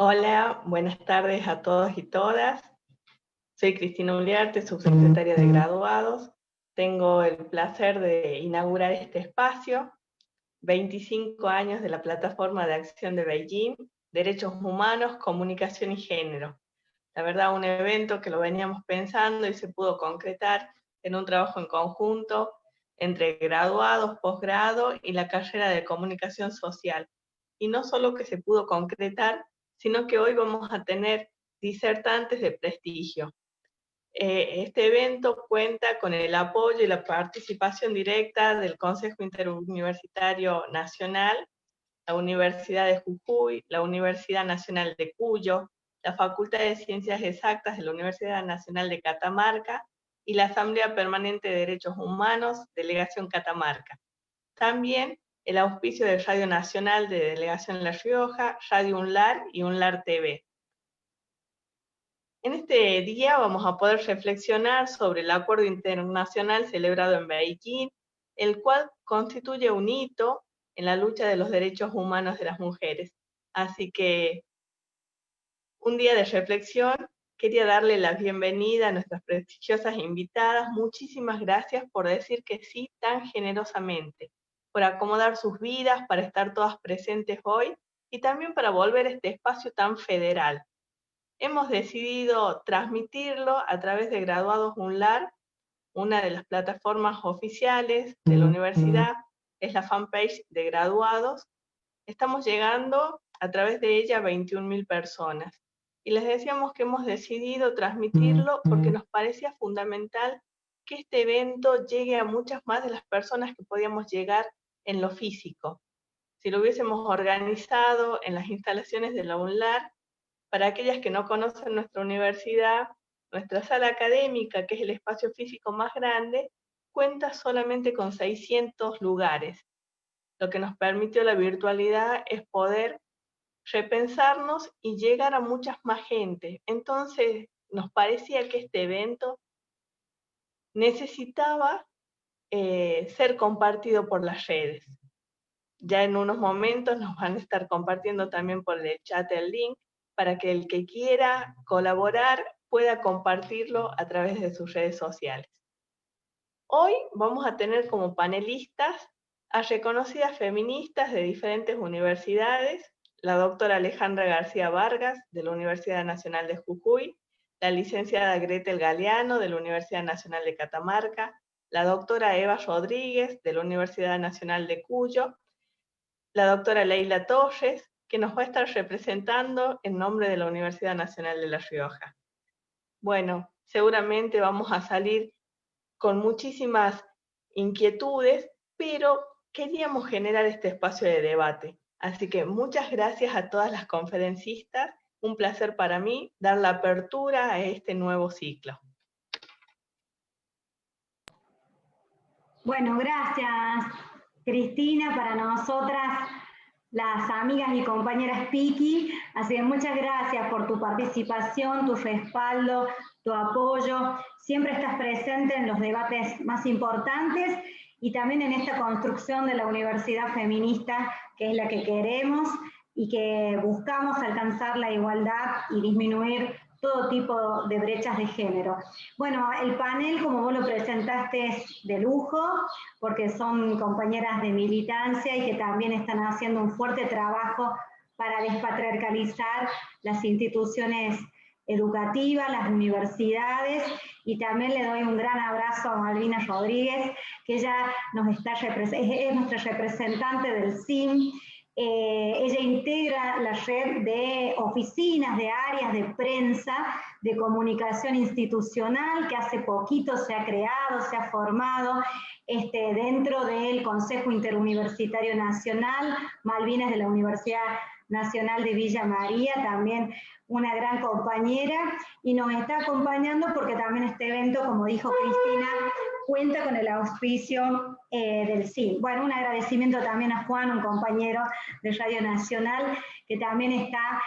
Hola, buenas tardes a todos y todas. Soy Cristina Uliarte, subsecretaria de Graduados. Tengo el placer de inaugurar este espacio, 25 años de la Plataforma de Acción de Beijing, Derechos Humanos, Comunicación y Género. La verdad, un evento que lo veníamos pensando y se pudo concretar en un trabajo en conjunto entre graduados, posgrado y la carrera de Comunicación Social. Y no solo que se pudo concretar, sino que hoy vamos a tener disertantes de prestigio. Este evento cuenta con el apoyo y la participación directa del Consejo Interuniversitario Nacional, la Universidad de Jujuy, la Universidad Nacional de Cuyo, la Facultad de Ciencias Exactas de la Universidad Nacional de Catamarca y la Asamblea Permanente de Derechos Humanos, Delegación Catamarca. También el auspicio de Radio Nacional de Delegación La Rioja, Radio UNLAR y UNLAR TV. En este día vamos a poder reflexionar sobre el acuerdo internacional celebrado en Beijing, el cual constituye un hito en la lucha de los derechos humanos de las mujeres. Así que un día de reflexión, quería darle la bienvenida a nuestras prestigiosas invitadas. Muchísimas gracias por decir que sí tan generosamente, por acomodar sus vidas para estar todas presentes hoy y también para volver a este espacio tan federal. Hemos decidido transmitirlo a través de Graduados UNLAR, una de las plataformas oficiales de la universidad, es la fanpage de Graduados. Estamos llegando a través de ella a 21.000 personas. Y les decíamos que hemos decidido transmitirlo porque nos parecía fundamental que este evento llegue a muchas más de las personas que podíamos llegar en lo físico. Si lo hubiésemos organizado en las instalaciones de la UNLAR, para aquellas que no conocen nuestra universidad, nuestra sala académica, que es el espacio físico más grande, cuenta solamente con 600 lugares. Lo que nos permitió la virtualidad es poder repensarnos y llegar a muchas más gente. Entonces, nos parecía que este evento necesitaba ser compartido por las redes. Ya en unos momentos nos van a estar compartiendo también por el chat el link para que el que quiera colaborar pueda compartirlo a través de sus redes sociales. Hoy vamos a tener como panelistas a reconocidas feministas de diferentes universidades, la doctora Alejandra García Vargas, de la Universidad Nacional de Jujuy, la licenciada Gretel Galeano, de la Universidad Nacional de Catamarca, la doctora Eva Rodríguez, de la Universidad Nacional de Cuyo, la doctora Leila Torres, que nos va a estar representando en nombre de la Universidad Nacional de La Rioja. Bueno, seguramente vamos a salir con muchísimas inquietudes, pero queríamos generar este espacio de debate. Así que muchas gracias a todas las conferencistas. Un placer para mí dar la apertura a este nuevo ciclo. Bueno, gracias, Cristina, para nosotras, las amigas y compañeras Piki. Así que muchas gracias por tu participación, tu respaldo, tu apoyo. Siempre estás presente en los debates más importantes y también en esta construcción de la universidad feminista, que es la que queremos y que buscamos alcanzar la igualdad y disminuir todo tipo de brechas de género. Bueno, el panel, como vos lo presentaste, es de lujo, porque son compañeras de militancia y que también están haciendo un fuerte trabajo para despatriarcalizar las instituciones educativas, las universidades, y también le doy un gran abrazo a Malvina Rodríguez, que ella es nuestra representante del CIM. Ella integra la red de oficinas, de áreas de prensa, de comunicación institucional, que hace poquito se ha creado, se ha formado dentro del Consejo Interuniversitario Nacional. Malvina es de la Universidad Nacional de Villa María, también una gran compañera, y nos está acompañando porque también este evento, como dijo Cristina, cuenta con el auspicio del CIM. Bueno, un agradecimiento también a Juan, un compañero de Radio Nacional, que también está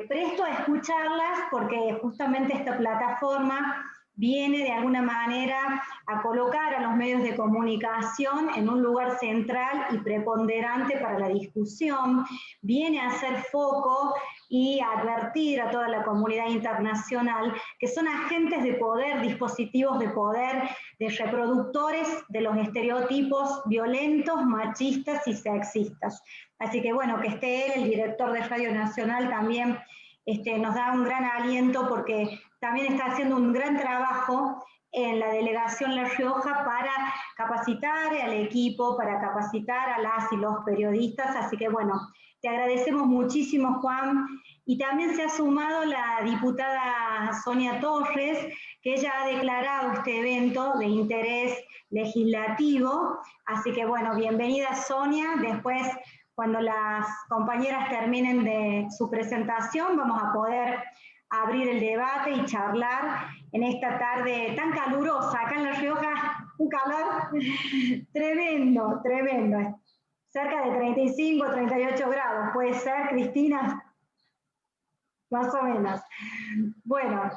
presto a escucharlas, porque justamente esta plataforma viene de alguna manera a colocar a los medios de comunicación en un lugar central y preponderante para la discusión, viene a hacer foco y a advertir a toda la comunidad internacional que son agentes de poder, dispositivos de poder, de reproductores de los estereotipos violentos, machistas y sexistas. Así que bueno, que esté él, el director de Radio Nacional, también nos da un gran aliento porque también está haciendo un gran trabajo en la delegación La Rioja para capacitar al equipo, para capacitar a las y los periodistas, así que bueno, te agradecemos muchísimo, Juan, y también se ha sumado la diputada Sonia Torres, que ella ha declarado este evento de interés legislativo, así que bueno, bienvenida Sonia, después cuando las compañeras terminen de su presentación vamos a poder abrir el debate y charlar en esta tarde tan calurosa. Acá en La Rioja, un calor tremendo, tremendo. Cerca de 35, 38 grados. ¿Puede ser, Cristina? Más o menos. Bueno,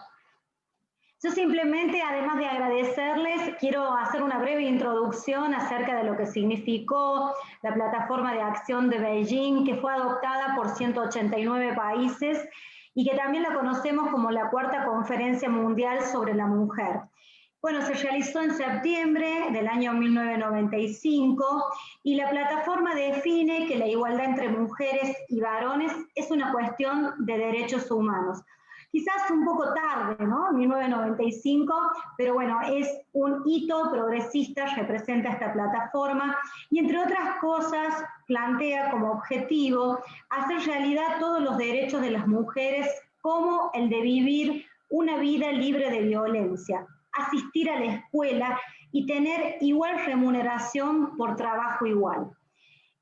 yo simplemente, además de agradecerles, quiero hacer una breve introducción acerca de lo que significó la plataforma de acción de Beijing, que fue adoptada por 189 países y que también la conocemos como la Cuarta Conferencia Mundial sobre la Mujer. Bueno, se realizó en septiembre del año 1995 y la plataforma define que la igualdad entre mujeres y varones es una cuestión de derechos humanos. Quizás un poco tarde, ¿no? 1995, pero bueno, es un hito progresista, representa esta plataforma y entre otras cosas plantea como objetivo hacer realidad todos los derechos de las mujeres como el de vivir una vida libre de violencia, asistir a la escuela y tener igual remuneración por trabajo igual.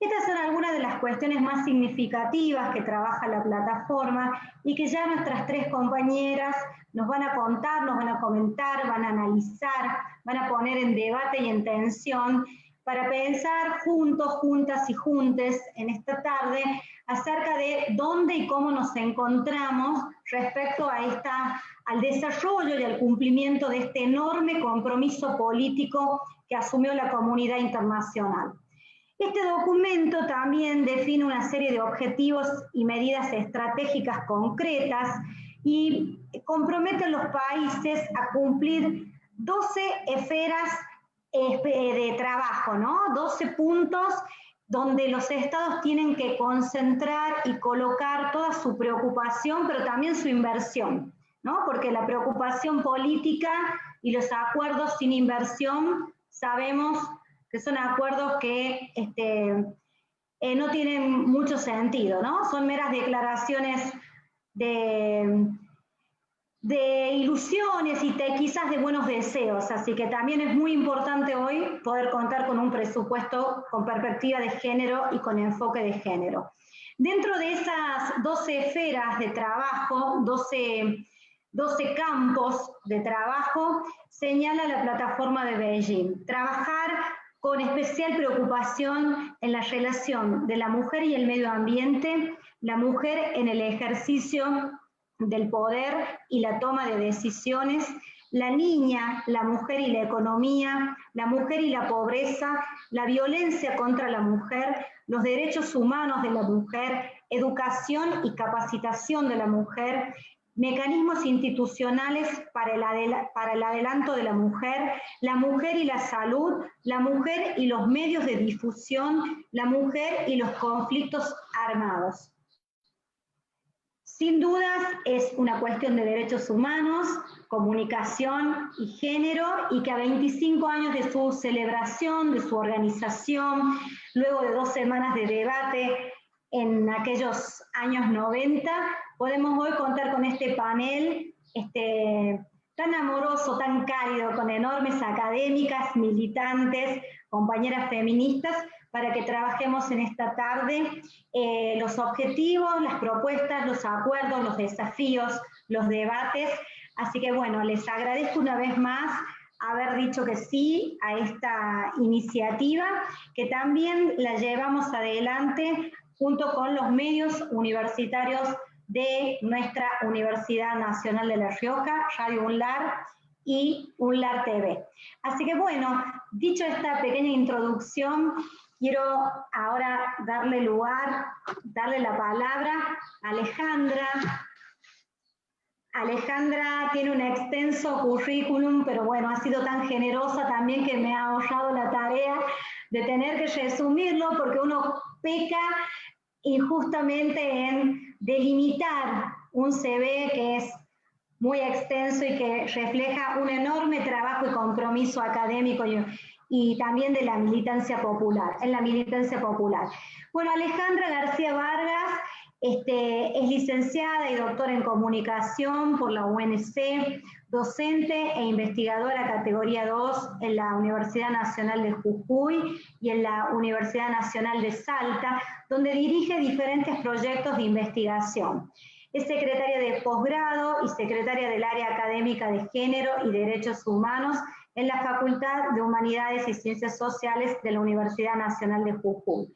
Estas son algunas de las cuestiones más significativas que trabaja la plataforma y que ya nuestras tres compañeras nos van a contar, nos van a comentar, van a analizar, van a poner en debate y en tensión para pensar juntos, juntas y juntes en esta tarde acerca de dónde y cómo nos encontramos respecto a al desarrollo y al cumplimiento de este enorme compromiso político que asumió la comunidad internacional. Este documento también define una serie de objetivos y medidas estratégicas concretas y compromete a los países a cumplir 12 esferas de trabajo, ¿no? 12 puntos donde los estados tienen que concentrar y colocar toda su preocupación, pero también su inversión, ¿no? Porque la preocupación política y los acuerdos sin inversión sabemos que son acuerdos que no tienen mucho sentido, ¿no? Son meras declaraciones de ilusiones y quizás de buenos deseos, así que también es muy importante hoy poder contar con un presupuesto con perspectiva de género y con enfoque de género. Dentro de esas 12 esferas de trabajo, 12 campos de trabajo, señala la plataforma de Beijing. Trabajar con especial preocupación en la relación de la mujer y el medio ambiente, la mujer en el ejercicio del poder y la toma de decisiones, la niña, la mujer y la economía, la mujer y la pobreza, la violencia contra la mujer, los derechos humanos de la mujer, educación y capacitación de la mujer, mecanismos institucionales para el adelanto de la mujer y la salud, la mujer y los medios de difusión, la mujer y los conflictos armados. Sin dudas es una cuestión de derechos humanos, comunicación y género, y que a 25 años de su celebración, de su organización, luego de 2 semanas de debate en aquellos años 90, podemos hoy contar con este panel tan amoroso, tan cálido, con enormes académicas, militantes, compañeras feministas, para que trabajemos en esta tarde los objetivos, las propuestas, los acuerdos, los desafíos, los debates. Así que bueno, les agradezco una vez más haber dicho que sí a esta iniciativa, que también la llevamos adelante junto con los medios universitarios de nuestra Universidad Nacional de La Rioja, Radio UNLAR, y UNLAR TV. Así que bueno, dicho esta pequeña introducción, quiero ahora darle la palabra a Alejandra. Alejandra tiene un extenso currículum, pero bueno, ha sido tan generosa también que me ha ahorrado la tarea de tener que resumirlo, porque uno peca injustamente en delimitar un CV que es muy extenso y que refleja un enorme trabajo y compromiso académico y también de la militancia popular, en la militancia popular. Bueno, Alejandra García Vargas es licenciada y doctora en comunicación por la UNC, docente e investigadora categoría 2 en la Universidad Nacional de Jujuy y en la Universidad Nacional de Salta, donde dirige diferentes proyectos de investigación. Es secretaria de posgrado y secretaria del área académica de Género y Derechos Humanos en la Facultad de Humanidades y Ciencias Sociales de la Universidad Nacional de Jujuy.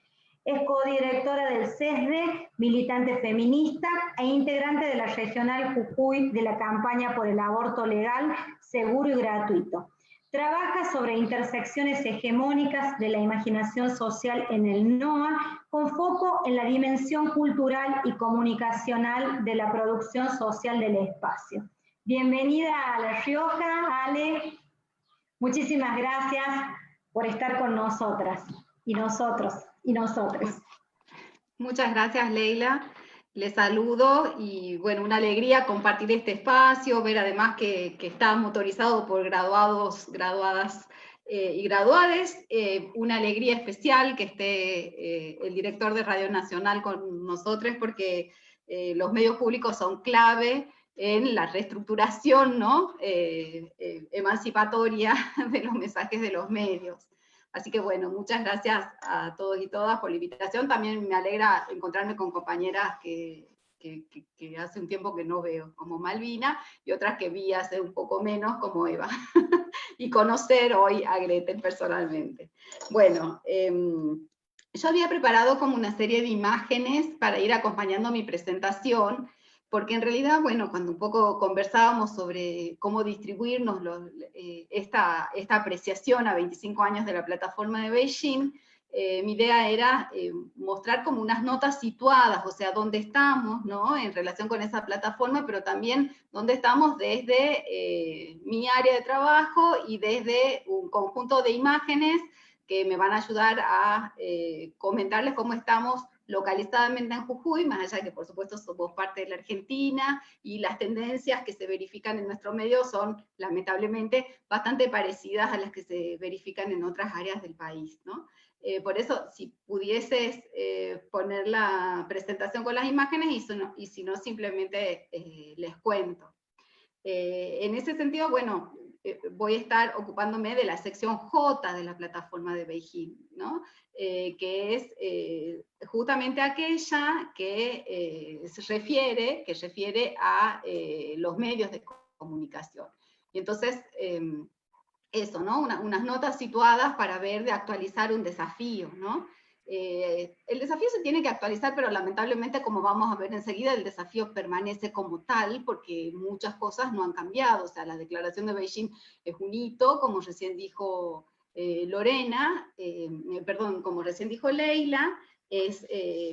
Es codirectora del CESDE, militante feminista e integrante de la Regional Jujuy de la campaña por el aborto legal, seguro y gratuito. Trabaja sobre intersecciones hegemónicas de la imaginación social en el NOA, con foco en la dimensión cultural y comunicacional de la producción social del espacio. Bienvenida a La Rioja, Ale. Muchísimas gracias por estar con nosotras y nosotros y nosotros. Muchas gracias, Leila. Les saludo y bueno, una alegría compartir este espacio, ver además que está motorizado por graduados, graduadas y graduades. Una alegría especial que esté el director de Radio Nacional con nosotros, porque los medios públicos son clave en la reestructuración, ¿no? Emancipatoria de los mensajes de los medios. Así que bueno, muchas gracias a todos y todas por la invitación. También me alegra encontrarme con compañeras que hace un tiempo que no veo, como Malvina, y otras que vi hace un poco menos, como Eva. Y conocer hoy a Gretel personalmente. Bueno, yo había preparado como una serie de imágenes para ir acompañando mi presentación, porque en realidad, bueno, cuando un poco conversábamos sobre cómo distribuirnos esta apreciación a 25 años de la plataforma de Beijing, mi idea era mostrar como unas notas situadas, o sea, dónde estamos, ¿no?, en relación con esa plataforma, pero también dónde estamos desde mi área de trabajo y desde un conjunto de imágenes que me van a ayudar a comentarles cómo estamos localizadamente en Jujuy, más allá de que por supuesto somos parte de la Argentina, y las tendencias que se verifican en nuestro medio son lamentablemente bastante parecidas a las que se verifican en otras áreas del país, ¿no? Por eso, si pudieses poner la presentación con las imágenes, y si no, simplemente les cuento. En ese sentido, bueno, voy a estar ocupándome de la sección J de la plataforma de Beijing, ¿no? Que es justamente aquella que se refiere a los medios de comunicación. Y entonces, eso, ¿no? Unas notas situadas para ver de actualizar un desafío, ¿no? El desafío se tiene que actualizar, pero lamentablemente, como vamos a ver enseguida, el desafío permanece como tal, porque muchas cosas no han cambiado. O sea, la declaración de Beijing es un hito, como recién dijo Lorena, perdón, como recién dijo Leila,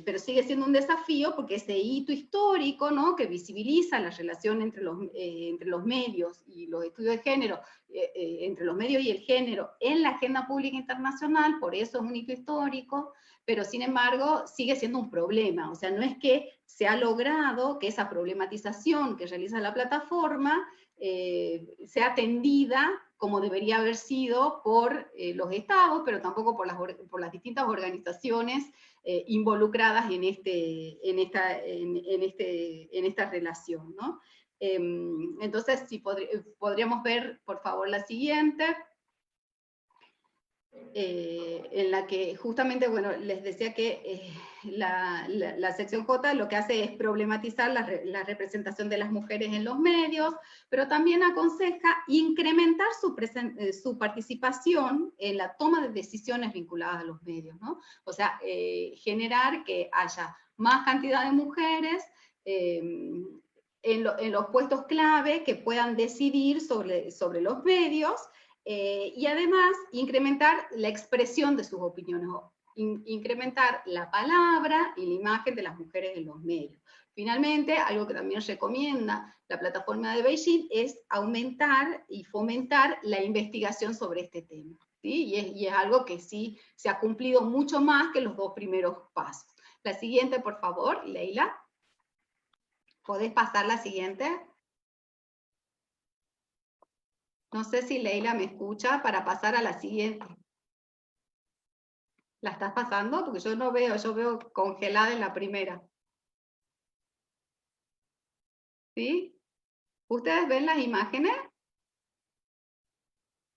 pero sigue siendo un desafío porque ese hito histórico, ¿no?, que visibiliza la relación entre los medios y los estudios de género, entre los medios y el género en la agenda pública internacional, por eso es un hito histórico, pero sin embargo sigue siendo un problema. O sea, no es que se ha logrado que esa problematización que realiza la plataforma sea atendida como debería haber sido por los estados, pero tampoco por las distintas organizaciones involucradas en esta relación, ¿no? Entonces, si podríamos ver, por favor, la siguiente, en la que justamente, bueno, les decía que la sección J lo que hace es problematizar la representación de las mujeres en los medios, pero también aconseja incrementar su participación en la toma de decisiones vinculadas a los medios, ¿no? O sea, generar que haya más cantidad de mujeres en los puestos clave que puedan decidir sobre los medios, y además incrementar la expresión de sus opiniones, incrementar la palabra y la imagen de las mujeres en los medios. Finalmente, algo que también recomienda la plataforma de Beijing es aumentar y fomentar la investigación sobre este tema, ¿sí? Y es algo que sí se ha cumplido mucho más que los dos primeros pasos. La siguiente, por favor, Leila. ¿Podés pasar la siguiente? No sé si Leila me escucha para pasar a la siguiente. ¿La estás pasando? Porque yo no veo, yo veo congelada en la primera. ¿Sí? ¿Ustedes ven las imágenes?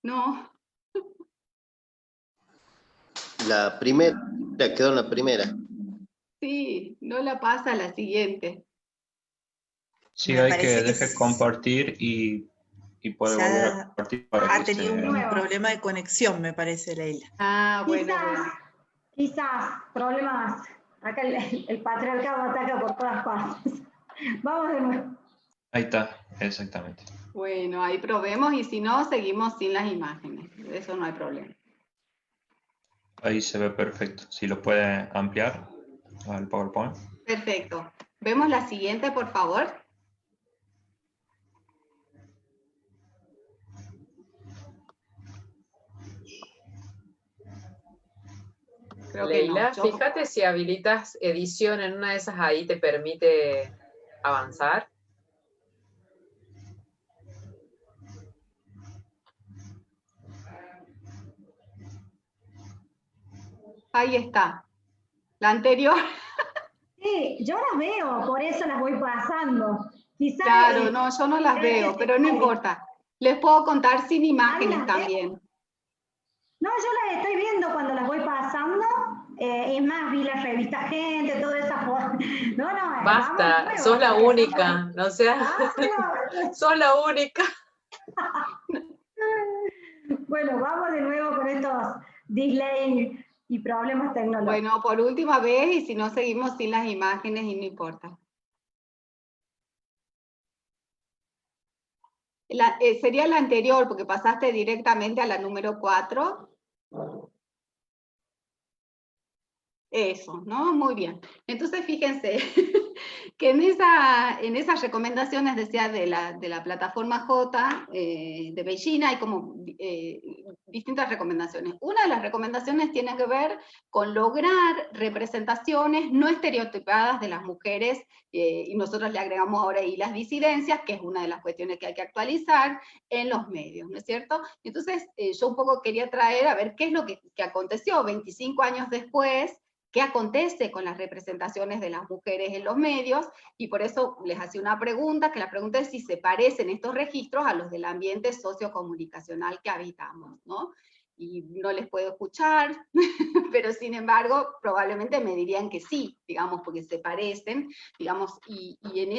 No. La primera, quedó en la primera. Sí, no la pasa a la siguiente. Sí, Me hay que parece que dejar compartir y puede ya volver a compartir para ha que tenido se... un problema de conexión, me parece, Leila. Ah, bueno, bueno. Quizás, problemas. Acá el patriarcado ataca por todas partes. Vamos de nuevo. Ahí está, exactamente. Bueno, ahí probemos y si no, seguimos sin las imágenes. Eso no hay problema. Ahí se ve perfecto. Si lo puede ampliar al PowerPoint. Perfecto. ¿Vemos la siguiente, por favor? Creo que no. Leila, fíjate si habilitas edición en una de esas ahí te permite avanzar. Ahí está. La anterior. Sí, yo las veo, por eso las voy pasando. Quizás, Claro, no, yo no las veo, pero no importa. Les puedo contar sin imágenes ¿las también. No, yo las estoy viendo cuando las voy pasando. Es más, vi la revista Gente, toda esa cosa. No, Basta, vamos sos la porque única, no seas... sos la única. Bueno, vamos de nuevo con estos delays y problemas tecnológicos. Bueno, por última vez, y si no seguimos sin las imágenes y no importa. Sería la anterior, porque pasaste directamente a la número 4. Eso, ¿no? Muy bien. Entonces, fíjense que en esas recomendaciones, decía, de la plataforma J de Beijing, hay como distintas recomendaciones. Una de las recomendaciones tiene que ver con lograr representaciones no estereotipadas de las mujeres, y nosotros le agregamos ahora ahí las disidencias, que es una de las cuestiones que hay que actualizar en los medios, ¿no es cierto? Entonces, yo un poco quería traer a ver qué es lo que aconteció 25 años después, qué acontece con las representaciones de las mujeres en los medios, y por eso les hacía una pregunta, que la pregunta es si se parecen estos registros a los del ambiente sociocomunicacional que habitamos, ¿no? Y no les puedo escuchar, pero sin embargo, probablemente me dirían que sí, digamos, porque se parecen, digamos, y en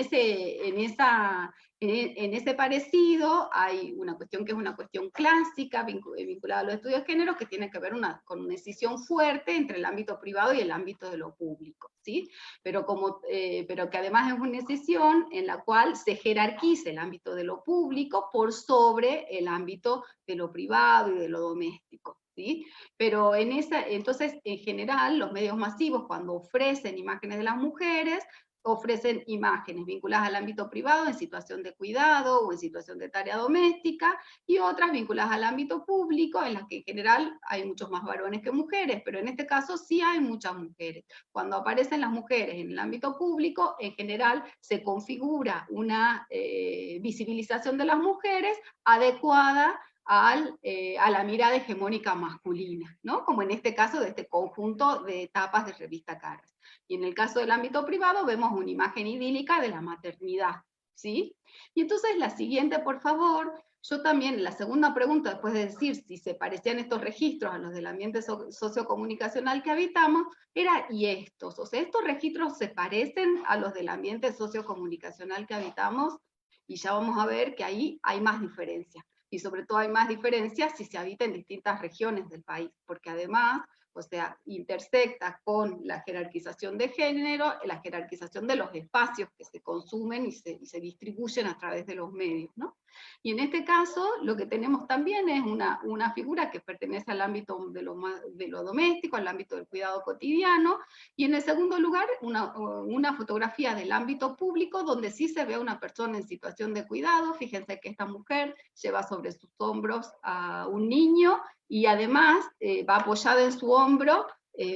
ese parecido hay una cuestión que es una cuestión clásica vinculada a los estudios de género, que tiene que ver con una decisión fuerte entre el ámbito privado y el ámbito de lo público, ¿sí? Pero que además es una decisión en la cual se jerarquiza el ámbito de lo público por sobre el ámbito de lo privado y de lo doméstico, ¿sí? Pero entonces, en general, los medios masivos, cuando ofrecen imágenes de las mujeres, ofrecen imágenes vinculadas al ámbito privado en situación de cuidado o en situación de tarea doméstica, y otras vinculadas al ámbito público, en las que en general hay muchos más varones que mujeres, pero en este caso sí hay muchas mujeres. Cuando aparecen las mujeres en el ámbito público, en general se configura una visibilización de las mujeres adecuada a la mirada hegemónica masculina, ¿no? Como en este caso de este conjunto de etapas de revista Caras. Y en el caso del ámbito privado vemos una imagen idílica de la maternidad, ¿sí? Y entonces la siguiente, por favor, yo también, la segunda pregunta, después de decir si se parecían estos registros a los del ambiente sociocomunicacional que habitamos, era ¿y estos? O sea, ¿estos registros se parecen a los del ambiente sociocomunicacional que habitamos? Y ya vamos a ver que ahí hay más diferencias. Y sobre todo hay más diferencias si se habita en distintas regiones del país, porque además o sea, intersecta con la jerarquización de género, la jerarquización de los espacios que se consumen y se distribuyen a través de los medios, ¿no? Y en este caso, lo que tenemos también es una figura que pertenece al ámbito de lo doméstico, al ámbito del cuidado cotidiano, y en el segundo lugar, una fotografía del ámbito público, donde sí se ve a una persona en situación de cuidado. Fíjense que esta mujer lleva sobre sus hombros a un niño, y además va apoyada en su hombro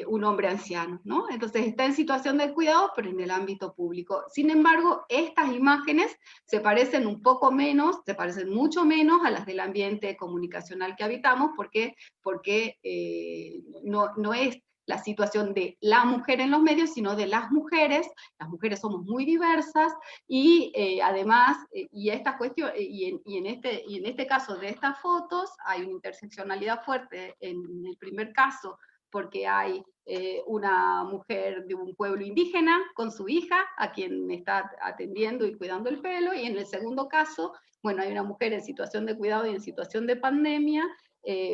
un hombre anciano, ¿no? Entonces está en situación de cuidado, pero en el ámbito público. Sin embargo, estas imágenes se parecen un poco menos, se parecen mucho menos a las del ambiente comunicacional que habitamos, porque no es la situación de la mujer en los medios, sino de las mujeres somos muy diversas, y además, esta cuestión, en este caso de estas fotos, hay una interseccionalidad fuerte en el primer caso, porque hay una mujer de un pueblo indígena con su hija, a quien está atendiendo y cuidando el pelo, y en el segundo caso, bueno, hay una mujer en situación de cuidado y en situación de pandemia,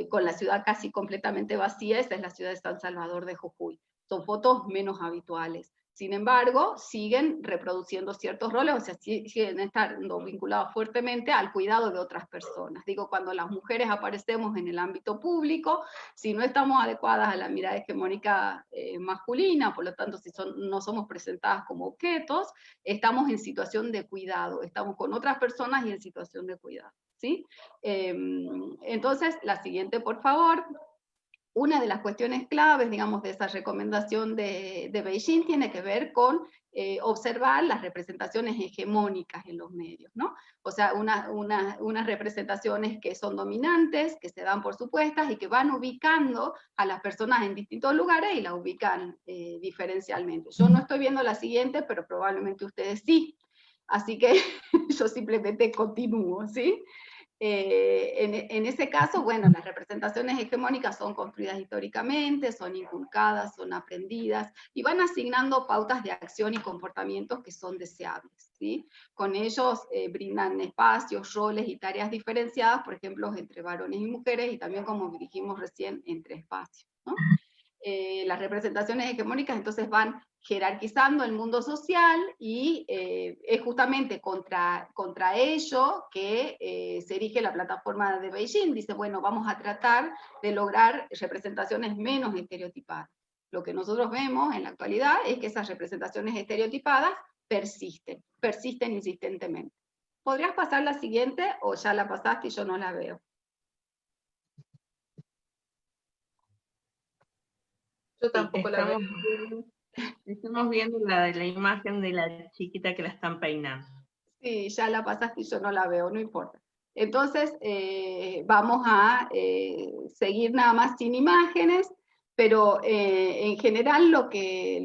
con la ciudad casi completamente vacía. Esta es la ciudad de San Salvador de Jujuy. Son fotos menos habituales. Sin embargo, siguen reproduciendo ciertos roles, o sea, siguen estando vinculados fuertemente al cuidado de otras personas. Digo, cuando las mujeres aparecemos en el ámbito público, si no estamos adecuadas a la mirada hegemónica masculina, por lo tanto, si no somos presentadas como objetos, estamos en situación de cuidado, estamos con otras personas y en situación de cuidado, ¿sí? Entonces, la siguiente, por favor. Una de las cuestiones claves, digamos, de esa recomendación de Beijing tiene que ver con observar las representaciones hegemónicas en los medios, ¿no? O sea, unas representaciones que son dominantes, que se dan por supuestas y que van ubicando a las personas en distintos lugares y las ubican diferencialmente. Yo no estoy viendo la siguiente, pero probablemente ustedes sí. Así que yo simplemente continúo, ¿sí? En ese caso, bueno, las representaciones hegemónicas son construidas históricamente, son inculcadas, son aprendidas, y van asignando pautas de acción y comportamientos que son deseables, ¿sí? Con ellos brindan espacios, roles y tareas diferenciadas, por ejemplo, entre varones y mujeres, y también, como dijimos recién, entre espacios, ¿no? Las representaciones hegemónicas entonces van jerarquizando el mundo social, y es justamente contra ello que se erige la plataforma de Beijing. Dice, bueno, vamos a tratar de lograr representaciones menos estereotipadas. Lo que nosotros vemos en la actualidad es que esas representaciones estereotipadas persisten insistentemente. ¿Podrías pasar la siguiente, o ya la pasaste y yo no la veo? Yo tampoco la veo. Estamos viendo la de la imagen de la chiquita que la están peinando. Sí, ya la pasaste y yo no la veo, no importa. Entonces, vamos a seguir nada más sin imágenes, pero en general lo que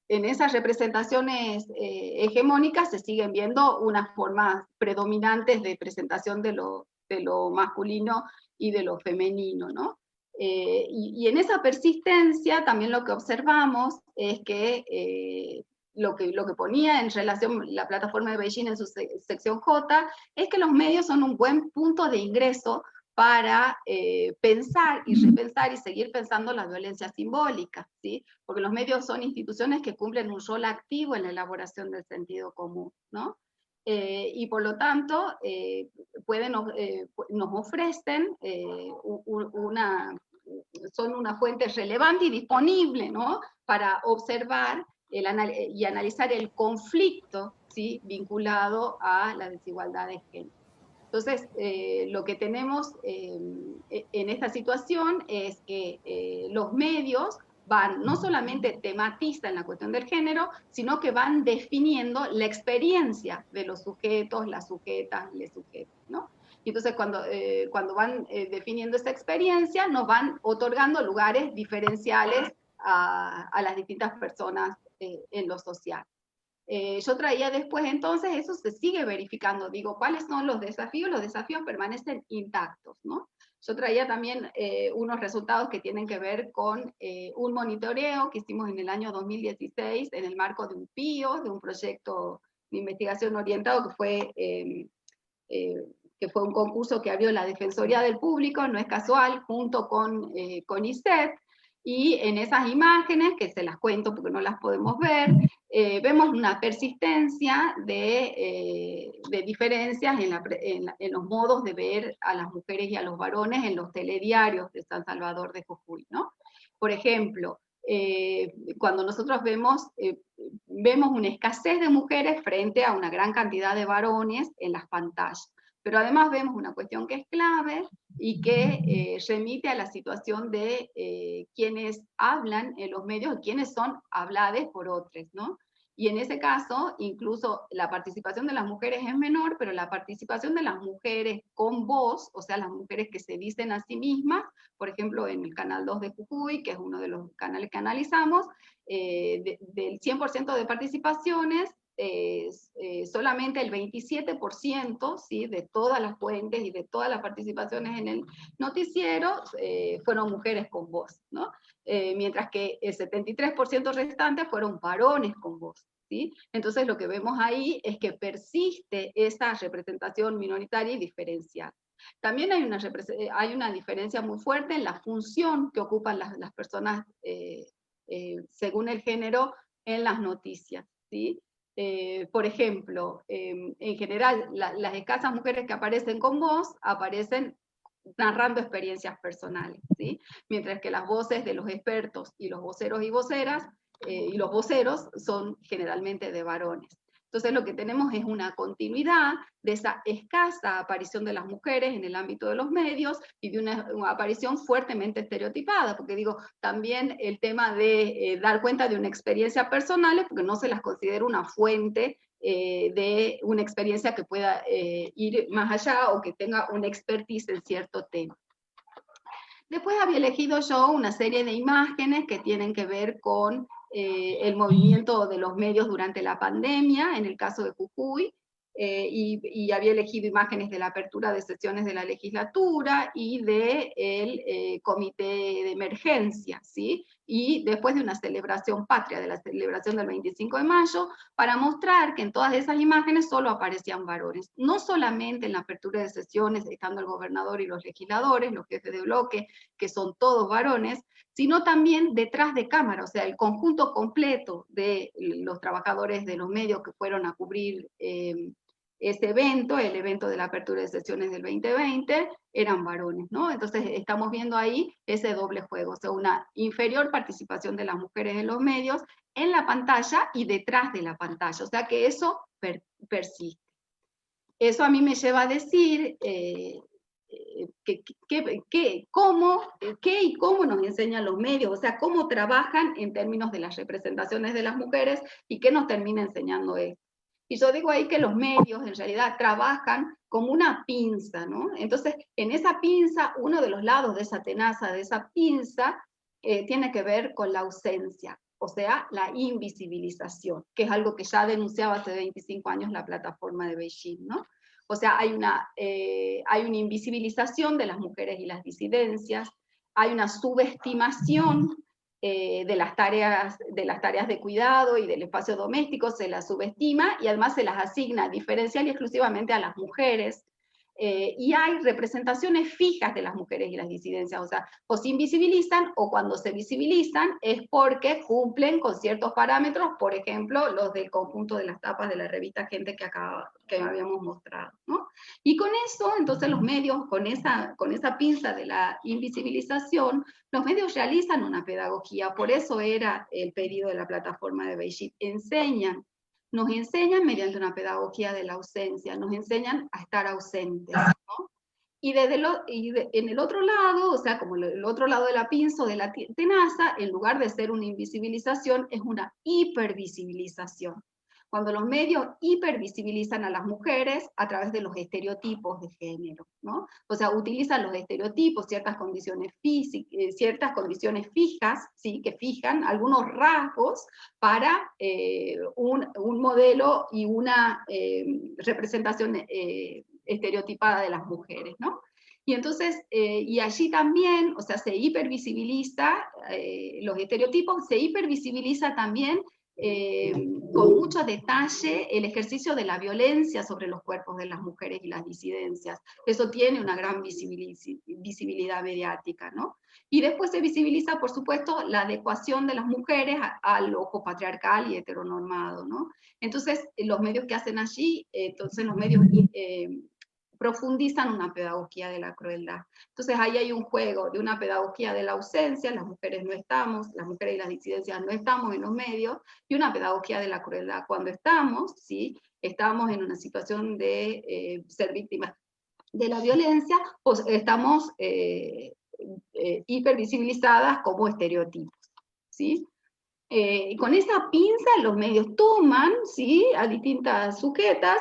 en esas representaciones hegemónicas se siguen viendo unas formas predominantes de presentación de lo masculino y de lo femenino, ¿no? Y en esa persistencia también lo que observamos es que lo que ponía en relación la plataforma de Beijing en su sección J, es que los medios son un buen punto de ingreso para pensar y repensar y seguir pensando la violencia simbólica, ¿sí? Porque los medios son instituciones que cumplen un rol activo en la elaboración del sentido común, ¿no? Y por lo tanto, nos ofrecen son una fuente relevante y disponible, ¿no? Para observar y analizar el conflicto, ¿sí? Vinculado a la desigualdad de género. Entonces, lo que tenemos en esta situación es que los medios no solamente tematizan la cuestión del género, sino que van definiendo la experiencia de los sujetos, las sujetas, les sujetos, ¿no? Y entonces cuando van definiendo esa experiencia, nos van otorgando lugares diferenciales a las distintas personas en lo social. Yo traía después, entonces, eso se sigue verificando. Digo, ¿cuáles son los desafíos? Los desafíos permanecen intactos, ¿no? Yo traía también unos resultados que tienen que ver con un monitoreo que hicimos en el año 2016 en el marco de un PIO, de un proyecto de investigación orientado que fue un concurso que abrió la Defensoría del Público, no es casual, junto con ISET. Y en esas imágenes, que se las cuento porque no las podemos ver, vemos una persistencia de diferencias en los modos de ver a las mujeres y a los varones en los telediarios de San Salvador de Jujuy, ¿no? Por ejemplo, cuando nosotros vemos una escasez de mujeres frente a una gran cantidad de varones en las pantallas. Pero además vemos una cuestión que es clave y que remite a la situación de quienes hablan en los medios, quienes son habladas por otros, ¿no? Y en ese caso, incluso la participación de las mujeres es menor, pero la participación de las mujeres con voz, o sea, las mujeres que se dicen a sí mismas, por ejemplo, en el Canal 2 de Jujuy, que es uno de los canales que analizamos, del 100% de participaciones, solamente el 27%, ¿sí?, de todas las fuentes y de todas las participaciones en el noticiero fueron mujeres con voz, ¿no? Mientras que el 73% restante fueron varones con voz, ¿sí? Entonces lo que vemos ahí es que persiste esa representación minoritaria y diferencial. También hay una diferencia muy fuerte en la función que ocupan las personas según el género en las noticias, ¿sí? Por ejemplo, en general, las escasas mujeres que aparecen con voz aparecen narrando experiencias personales, ¿sí? Mientras que las voces de los expertos y los voceros y voceras y los voceros son generalmente de varones. Entonces lo que tenemos es una continuidad de esa escasa aparición de las mujeres en el ámbito de los medios y de una aparición fuertemente estereotipada, porque digo, también el tema de dar cuenta de una experiencia personal es porque no se las considera una fuente de una experiencia que pueda ir más allá o que tenga una expertise en cierto tema. Después había elegido yo una serie de imágenes que tienen que ver con el movimiento de los medios durante la pandemia, en el caso de Jujuy, y había elegido imágenes de la apertura de sesiones de la legislatura y del comité de emergencia, ¿sí? Y después de una celebración patria, de la celebración del 25 de mayo, para mostrar que en todas esas imágenes solo aparecían varones. No solamente en la apertura de sesiones, estando el gobernador y los legisladores, los jefes de bloque, que son todos varones, sino también detrás de cámara, o sea, el conjunto completo de los trabajadores de los medios que fueron a cubrir ese evento, el evento de la apertura de sesiones del 2020, eran varones, ¿no? Entonces estamos viendo ahí ese doble juego, o sea, una inferior participación de las mujeres en los medios, en la pantalla y detrás de la pantalla, o sea que eso persiste. Eso a mí me lleva a decir qué y cómo nos enseñan los medios, o sea, cómo trabajan en términos de las representaciones de las mujeres y qué nos termina enseñando esto. Y yo digo ahí que los medios en realidad trabajan como una pinza, ¿no? Entonces, en esa pinza, uno de los lados de esa tenaza, de esa pinza, tiene que ver con la ausencia, o sea, la invisibilización, que es algo que ya denunciaba hace 25 años la plataforma de Beijing, ¿no? O sea, hay una invisibilización de las mujeres y las disidencias, hay una subestimación de las tareas de cuidado y del espacio doméstico, se las subestima y además se las asigna diferencial y exclusivamente a las mujeres. Y hay representaciones fijas de las mujeres y las disidencias, o sea, o se invisibilizan o cuando se visibilizan es porque cumplen con ciertos parámetros, por ejemplo, los del conjunto de las tapas de la revista Gente que habíamos mostrado, ¿no? Y con eso, entonces los medios, con esa pinza de la invisibilización, los medios realizan una pedagogía, por eso era el pedido de la plataforma de Beijing, nos enseñan mediante una pedagogía de la ausencia, nos enseñan a estar ausentes, ¿no? Y en el otro lado, o sea, como el otro lado de la pinza o de la tenaza, en lugar de ser una invisibilización, es una hipervisibilización. Cuando los medios hipervisibilizan a las mujeres a través de los estereotipos de género, ¿no? O sea, utilizan los estereotipos, ciertas condiciones físicas, ciertas condiciones fijas, ¿sí? Que fijan algunos rasgos para un modelo y una representación estereotipada de las mujeres, ¿no? Y entonces, y allí también, o sea, se hipervisibiliza los estereotipos, se hipervisibiliza también con mucho detalle el ejercicio de la violencia sobre los cuerpos de las mujeres y las disidencias. Eso tiene una gran visibilidad mediática, ¿no? Y después se visibiliza, por supuesto, la adecuación de las mujeres al ojo patriarcal y heteronormado, ¿no? Entonces, los medios que hacen allí, entonces los medios profundizan una pedagogía de la crueldad. Entonces ahí hay un juego de una pedagogía de la ausencia, las mujeres no estamos, las mujeres y las disidencias no estamos en los medios, y una pedagogía de la crueldad. Cuando estamos, ¿sí? Estamos en una situación de ser víctimas de la violencia, pues estamos hipervisibilizadas como estereotipos, ¿sí? Y con esa pinza los medios toman, ¿sí? A distintas sujetas,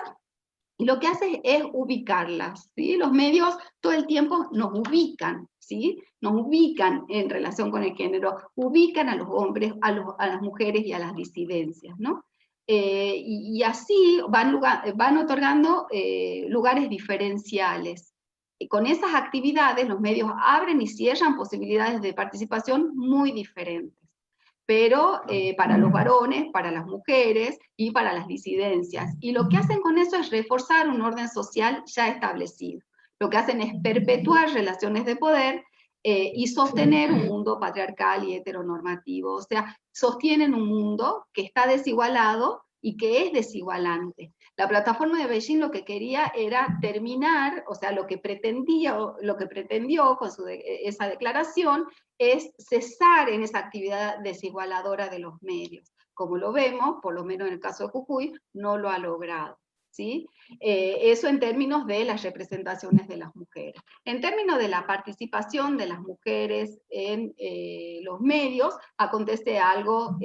y lo que hace es ubicarlas, ¿sí? Los medios todo el tiempo nos ubican, ¿sí? Nos ubican en relación con el género, ubican a los hombres, a las mujeres y a las disidencias, ¿no? Y así van otorgando lugares diferenciales. Y con esas actividades los medios abren y cierran posibilidades de participación muy diferentes, pero para los varones, para las mujeres y para las disidencias. Y lo que hacen con eso es reforzar un orden social ya establecido. Lo que hacen es perpetuar relaciones de poder y sostener un mundo patriarcal y heteronormativo. O sea, sostienen un mundo que está desigualado y que es desigualante. La plataforma de Beijing lo que quería era terminar, o sea, lo que pretendió con esa declaración es cesar en esa actividad desigualadora de los medios. Como lo vemos, por lo menos en el caso de Jujuy, no lo ha logrado, ¿sí? Eso en términos de las representaciones de las mujeres. En términos de la participación de las mujeres en los medios, acontece algo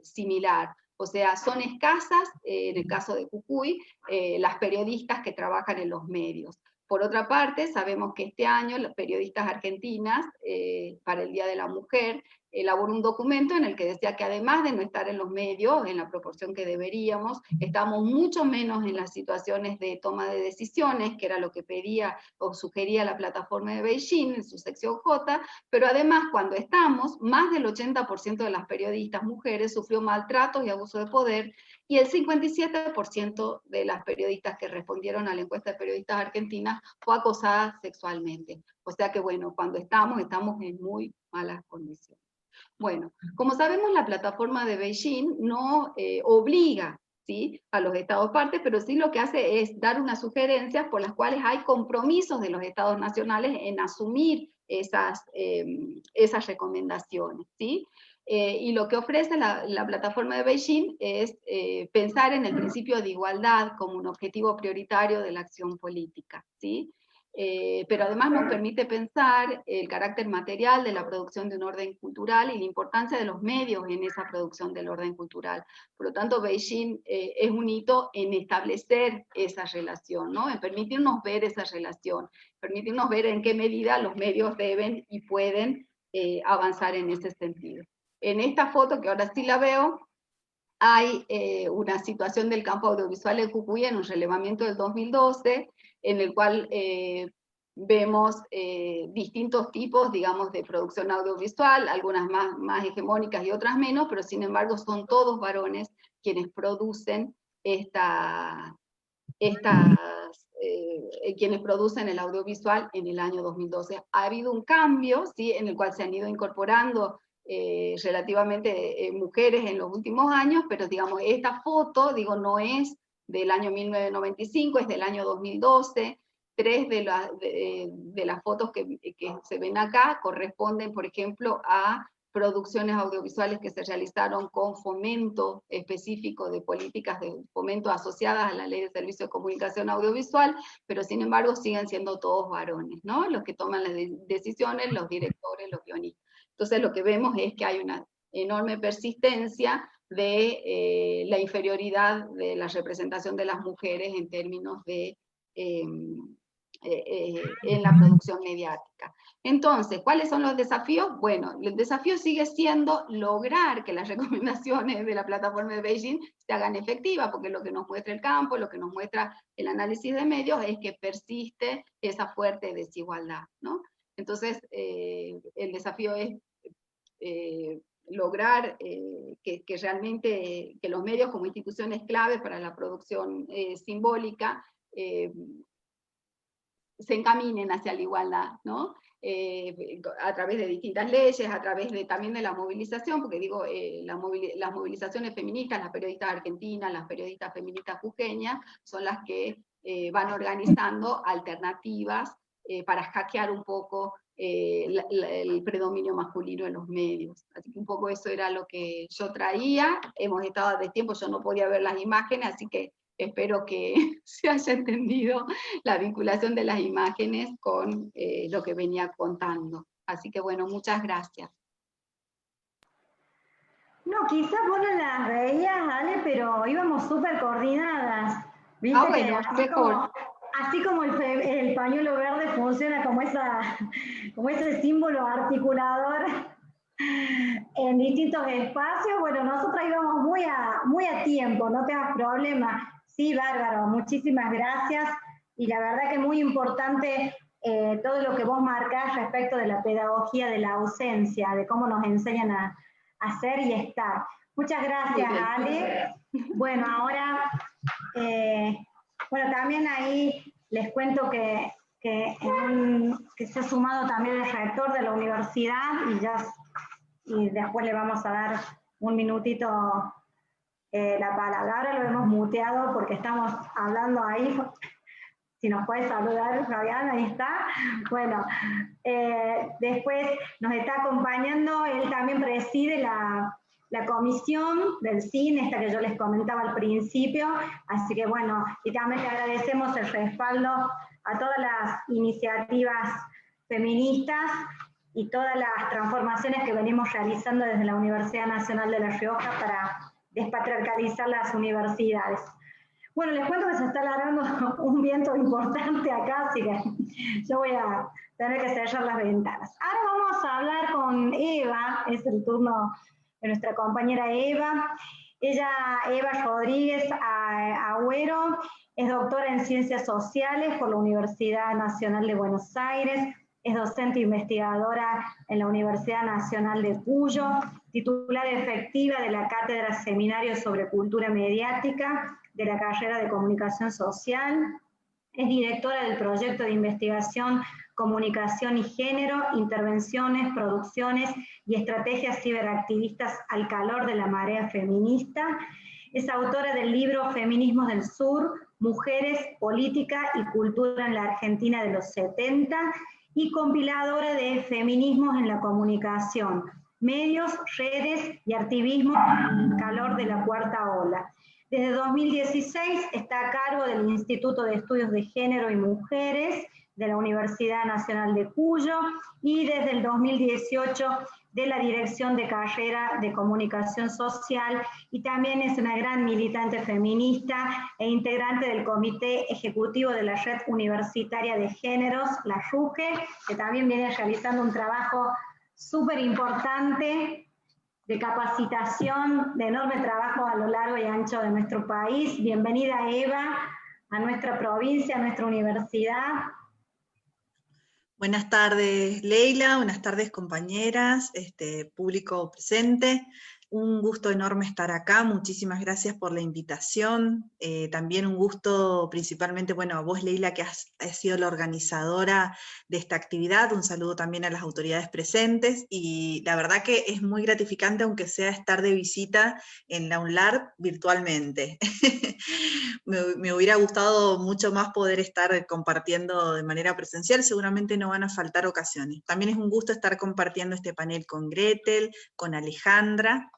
similar. O sea, son escasas, en el caso de Jujuy, las periodistas que trabajan en los medios. Por otra parte, sabemos que este año las periodistas argentinas, para el Día de la Mujer, elaboró un documento en el que decía que además de no estar en los medios en la proporción que deberíamos, estamos mucho menos en las situaciones de toma de decisiones, que era lo que pedía o sugería la plataforma de Beijing en su sección J, pero además cuando estamos, más del 80% de las periodistas mujeres sufrió maltratos y abuso de poder, y el 57% de las periodistas que respondieron a la encuesta de periodistas argentinas fue acosada sexualmente. O sea que bueno, cuando estamos en muy malas condiciones. Bueno, como sabemos, la plataforma de Beijing no obliga, ¿sí?, a los estados partes, pero sí lo que hace es dar unas sugerencias por las cuales hay compromisos de los estados nacionales en asumir esas recomendaciones, ¿sí? Y lo que ofrece la plataforma de Beijing es pensar en el principio de igualdad como un objetivo prioritario de la acción política, ¿sí? Pero además nos permite pensar el carácter material de la producción de un orden cultural y la importancia de los medios en esa producción del orden cultural. Por lo tanto, Beijing es un hito en establecer esa relación, ¿no? En permitirnos ver esa relación, permitirnos ver en qué medida los medios deben y pueden avanzar en ese sentido. En esta foto, que ahora sí la veo, hay una situación del campo audiovisual en Jujuy en un relevamiento del 2012, en el cual vemos distintos tipos, digamos, de producción audiovisual, algunas más hegemónicas y otras menos, pero sin embargo son todos varones quienes producen quienes producen el audiovisual en el año 2012. Ha habido un cambio, ¿sí?, en el cual se han ido incorporando relativamente mujeres en los últimos años, pero digamos, esta foto, digo, no es del año 1995, es del año 2012, 3 de las fotos que se ven acá corresponden, por ejemplo, a producciones audiovisuales que se realizaron con fomento específico de políticas de fomento asociadas a la Ley de Servicio de Comunicación Audiovisual, pero sin embargo siguen siendo todos varones, ¿no?, los que toman las decisiones, los directores, los guionistas. Entonces lo que vemos es que hay una enorme persistencia de la inferioridad de la representación de las mujeres en términos de en la producción mediática. Entonces, ¿cuáles son los desafíos? Bueno, el desafío sigue siendo lograr que las recomendaciones de la plataforma de Beijing se hagan efectivas, porque lo que nos muestra el campo, lo que nos muestra el análisis de medios es que persiste esa fuerte desigualdad, ¿no? Entonces, el desafío es lograr que realmente que los medios como instituciones claves para la producción simbólica se encaminen hacia la igualdad, ¿no? A través de distintas leyes, a través también de la movilización, porque digo, las movilizaciones feministas, las periodistas argentinas, las periodistas feministas jujeñas, son las que van organizando alternativas para hackear un poco el predominio masculino en los medios. Así que un poco eso era lo que yo traía. Hemos estado de tiempo, yo no podía ver las imágenes, así que espero que se haya entendido la vinculación de las imágenes con lo que venía contando. Así que bueno, muchas gracias. No, quizás vos no las veías, Ale, pero íbamos súper coordinadas. ¿Viste? Ah, bueno, mejor. Así como el pañuelo verde funciona como ese símbolo articulador en distintos espacios, bueno, nosotros íbamos muy a tiempo, no tengas problema. Sí, bárbaro, muchísimas gracias. Y la verdad que muy importante todo lo que vos marcás respecto de la pedagogía de la ausencia, de cómo nos enseñan a hacer y estar. Muchas gracias, Ale. Bueno, ahora, bueno, también ahí les cuento que se ha sumado también el rector de la universidad y después le vamos a dar un minutito la palabra. Ahora lo hemos muteado porque estamos hablando ahí. Si nos puede saludar, Fabián, ahí está. Bueno, después nos está acompañando, él también preside la comisión del cine, esta que yo les comentaba al principio, así que bueno, y también le agradecemos el respaldo a todas las iniciativas feministas y todas las transformaciones que venimos realizando desde la Universidad Nacional de La Rioja para despatriarcalizar las universidades. Bueno, les cuento que se está alargando un viento importante acá, así que yo voy a tener que cerrar las ventanas. Ahora vamos a hablar con Eva, es el turno de nuestra compañera Eva. Eva Rodríguez Agüero, es doctora en Ciencias Sociales por la Universidad Nacional de Buenos Aires, es docente investigadora en la Universidad Nacional de Cuyo, titular efectiva de la Cátedra Seminario sobre Cultura Mediática de la carrera de Comunicación Social, es directora del proyecto de investigación Comunicación y Género, Intervenciones, Producciones y Estrategias Ciberactivistas al calor de la marea feminista, es autora del libro Feminismos del Sur, Mujeres, Política y Cultura en la Argentina de los 70, y compiladora de Feminismos en la Comunicación, Medios, Redes y Activismo en el calor de la cuarta ola. Desde 2016 está a cargo del Instituto de Estudios de Género y Mujeres de la Universidad Nacional de Cuyo y desde el 2018 de la Dirección de Carrera de Comunicación Social, y también es una gran militante feminista e integrante del Comité Ejecutivo de la Red Universitaria de Géneros, la RUGE, que también viene realizando un trabajo súper importante de capacitación, de enorme trabajo a lo largo y ancho de nuestro país. Bienvenida, Eva, a nuestra provincia, a nuestra universidad. Buenas tardes, Leila, buenas tardes, compañeras, público presente. Un gusto enorme estar acá, muchísimas gracias por la invitación. También un gusto principalmente, bueno, a vos, Leila, que has sido la organizadora de esta actividad. Un saludo también a las autoridades presentes, y la verdad que es muy gratificante, aunque sea estar de visita en la UNLAR virtualmente. Me hubiera gustado mucho más poder estar compartiendo de manera presencial, seguramente no van a faltar ocasiones. También es un gusto estar compartiendo este panel con Gretel, con Alejandra.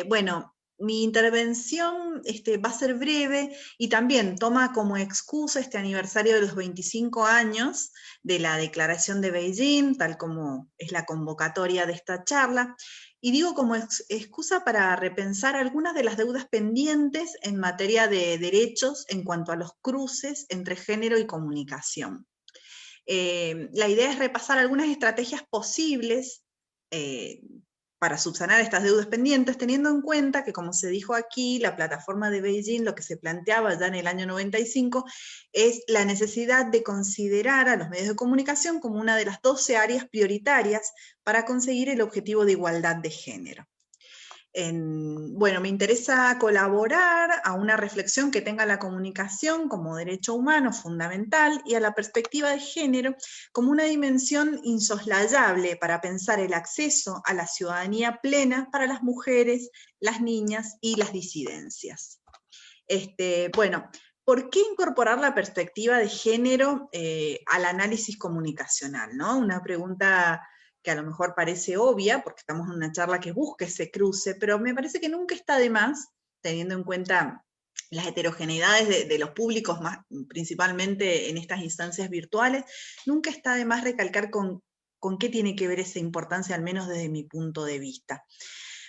Bueno, mi intervención va a ser breve y también toma como excusa este aniversario de los 25 años de la Declaración de Beijing, tal como es la convocatoria de esta charla, y digo como excusa para repensar algunas de las deudas pendientes en materia de derechos en cuanto a los cruces entre género y comunicación. La idea es repasar algunas estrategias posibles para subsanar estas deudas pendientes, teniendo en cuenta que, como se dijo aquí, la plataforma de Beijing, lo que se planteaba ya en el año 95, es la necesidad de considerar a los medios de comunicación como una de las 12 áreas prioritarias para conseguir el objetivo de igualdad de género. Bueno, me interesa colaborar a una reflexión que tenga la comunicación como derecho humano fundamental y a la perspectiva de género como una dimensión insoslayable para pensar el acceso a la ciudadanía plena para las mujeres, las niñas y las disidencias. Bueno, ¿por qué incorporar la perspectiva de género al análisis comunicacional, ¿no? Una pregunta que a lo mejor parece obvia, porque estamos en una charla que busca ese cruce, pero me parece que nunca está de más, teniendo en cuenta las heterogeneidades de los públicos, principalmente en estas instancias virtuales, nunca está de más recalcar con qué tiene que ver esa importancia, al menos desde mi punto de vista.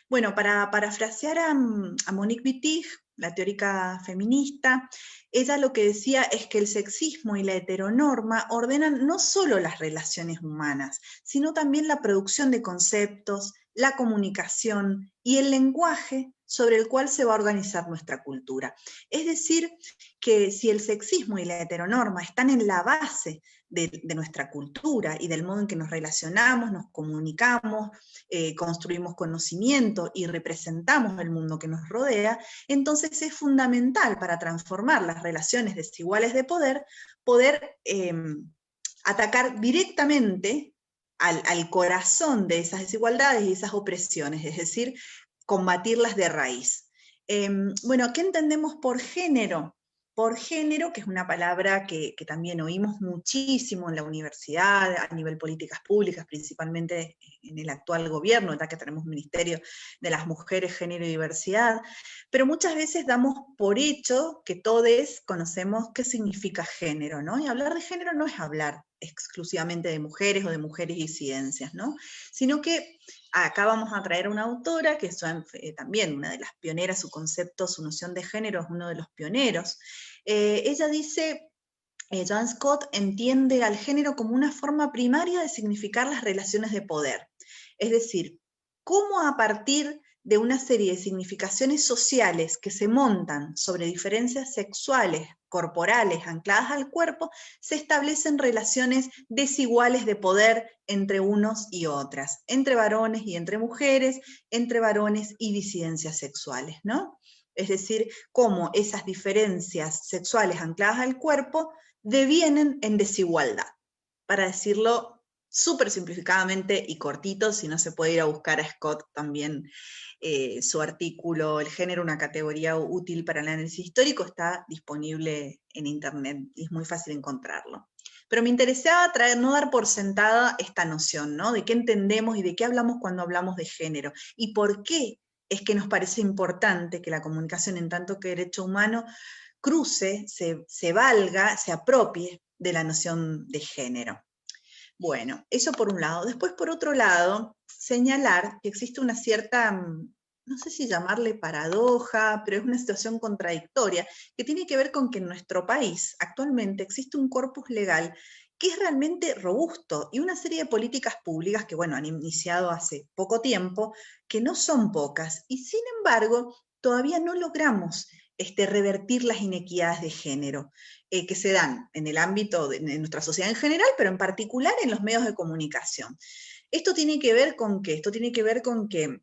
Bueno, para parafrasear a Monique Wittig, la teórica feminista, ella lo que decía es que el sexismo y la heteronorma ordenan no solo las relaciones humanas, sino también la producción de conceptos, la comunicación y el lenguaje sobre el cual se va a organizar nuestra cultura. Es decir, que si el sexismo y la heteronorma están en la base de nuestra cultura y del modo en que nos relacionamos, nos comunicamos, construimos conocimiento y representamos el mundo que nos rodea, entonces es fundamental para transformar las relaciones desiguales de poder atacar directamente al corazón de esas desigualdades y esas opresiones, es decir, combatirlas de raíz. Bueno, ¿qué entendemos por género? Por género, que es una palabra que también oímos muchísimo en la universidad, a nivel políticas públicas, principalmente en el actual gobierno, ya que tenemos Ministerio de las Mujeres, Género y Diversidad, pero muchas veces damos por hecho que todos conocemos qué significa género, ¿no? Y hablar de género no es hablar exclusivamente de mujeres o de mujeres y disidencias, ¿no? Sino que acá vamos a traer una autora que es también una de las pioneras, su concepto, su noción de género es uno de los pioneros. Ella dice, Joan Scott entiende al género como una forma primaria de significar las relaciones de poder. Es decir, cómo a partir de una serie de significaciones sociales que se montan sobre diferencias sexuales, corporales, ancladas al cuerpo, se establecen relaciones desiguales de poder entre unos y otras, entre varones y entre mujeres, entre varones y disidencias sexuales, ¿no? Es decir, cómo esas diferencias sexuales ancladas al cuerpo devienen en desigualdad. Para decirlo súper simplificadamente y cortito, si no se puede ir a buscar a Scott también su artículo El género, una categoría útil para el análisis histórico, está disponible en internet y es muy fácil encontrarlo. Pero me interesaba no dar por sentada esta noción, ¿no? De qué entendemos y de qué hablamos cuando hablamos de género, y por qué es que nos parece importante que la comunicación en tanto que derecho humano cruce, se valga, se apropie de la noción de género. Bueno, eso por un lado. Después, por otro lado, señalar que existe una cierta, no sé si llamarle paradoja, pero es una situación contradictoria, que tiene que ver con que en nuestro país actualmente existe un corpus legal que es realmente robusto, y una serie de políticas públicas que, bueno, han iniciado hace poco tiempo, que no son pocas, y sin embargo, todavía no logramos revertir las inequidades de género que se dan en el ámbito de nuestra sociedad en general, pero en particular en los medios de comunicación. ¿Esto tiene que ver con qué? Esto tiene que ver con que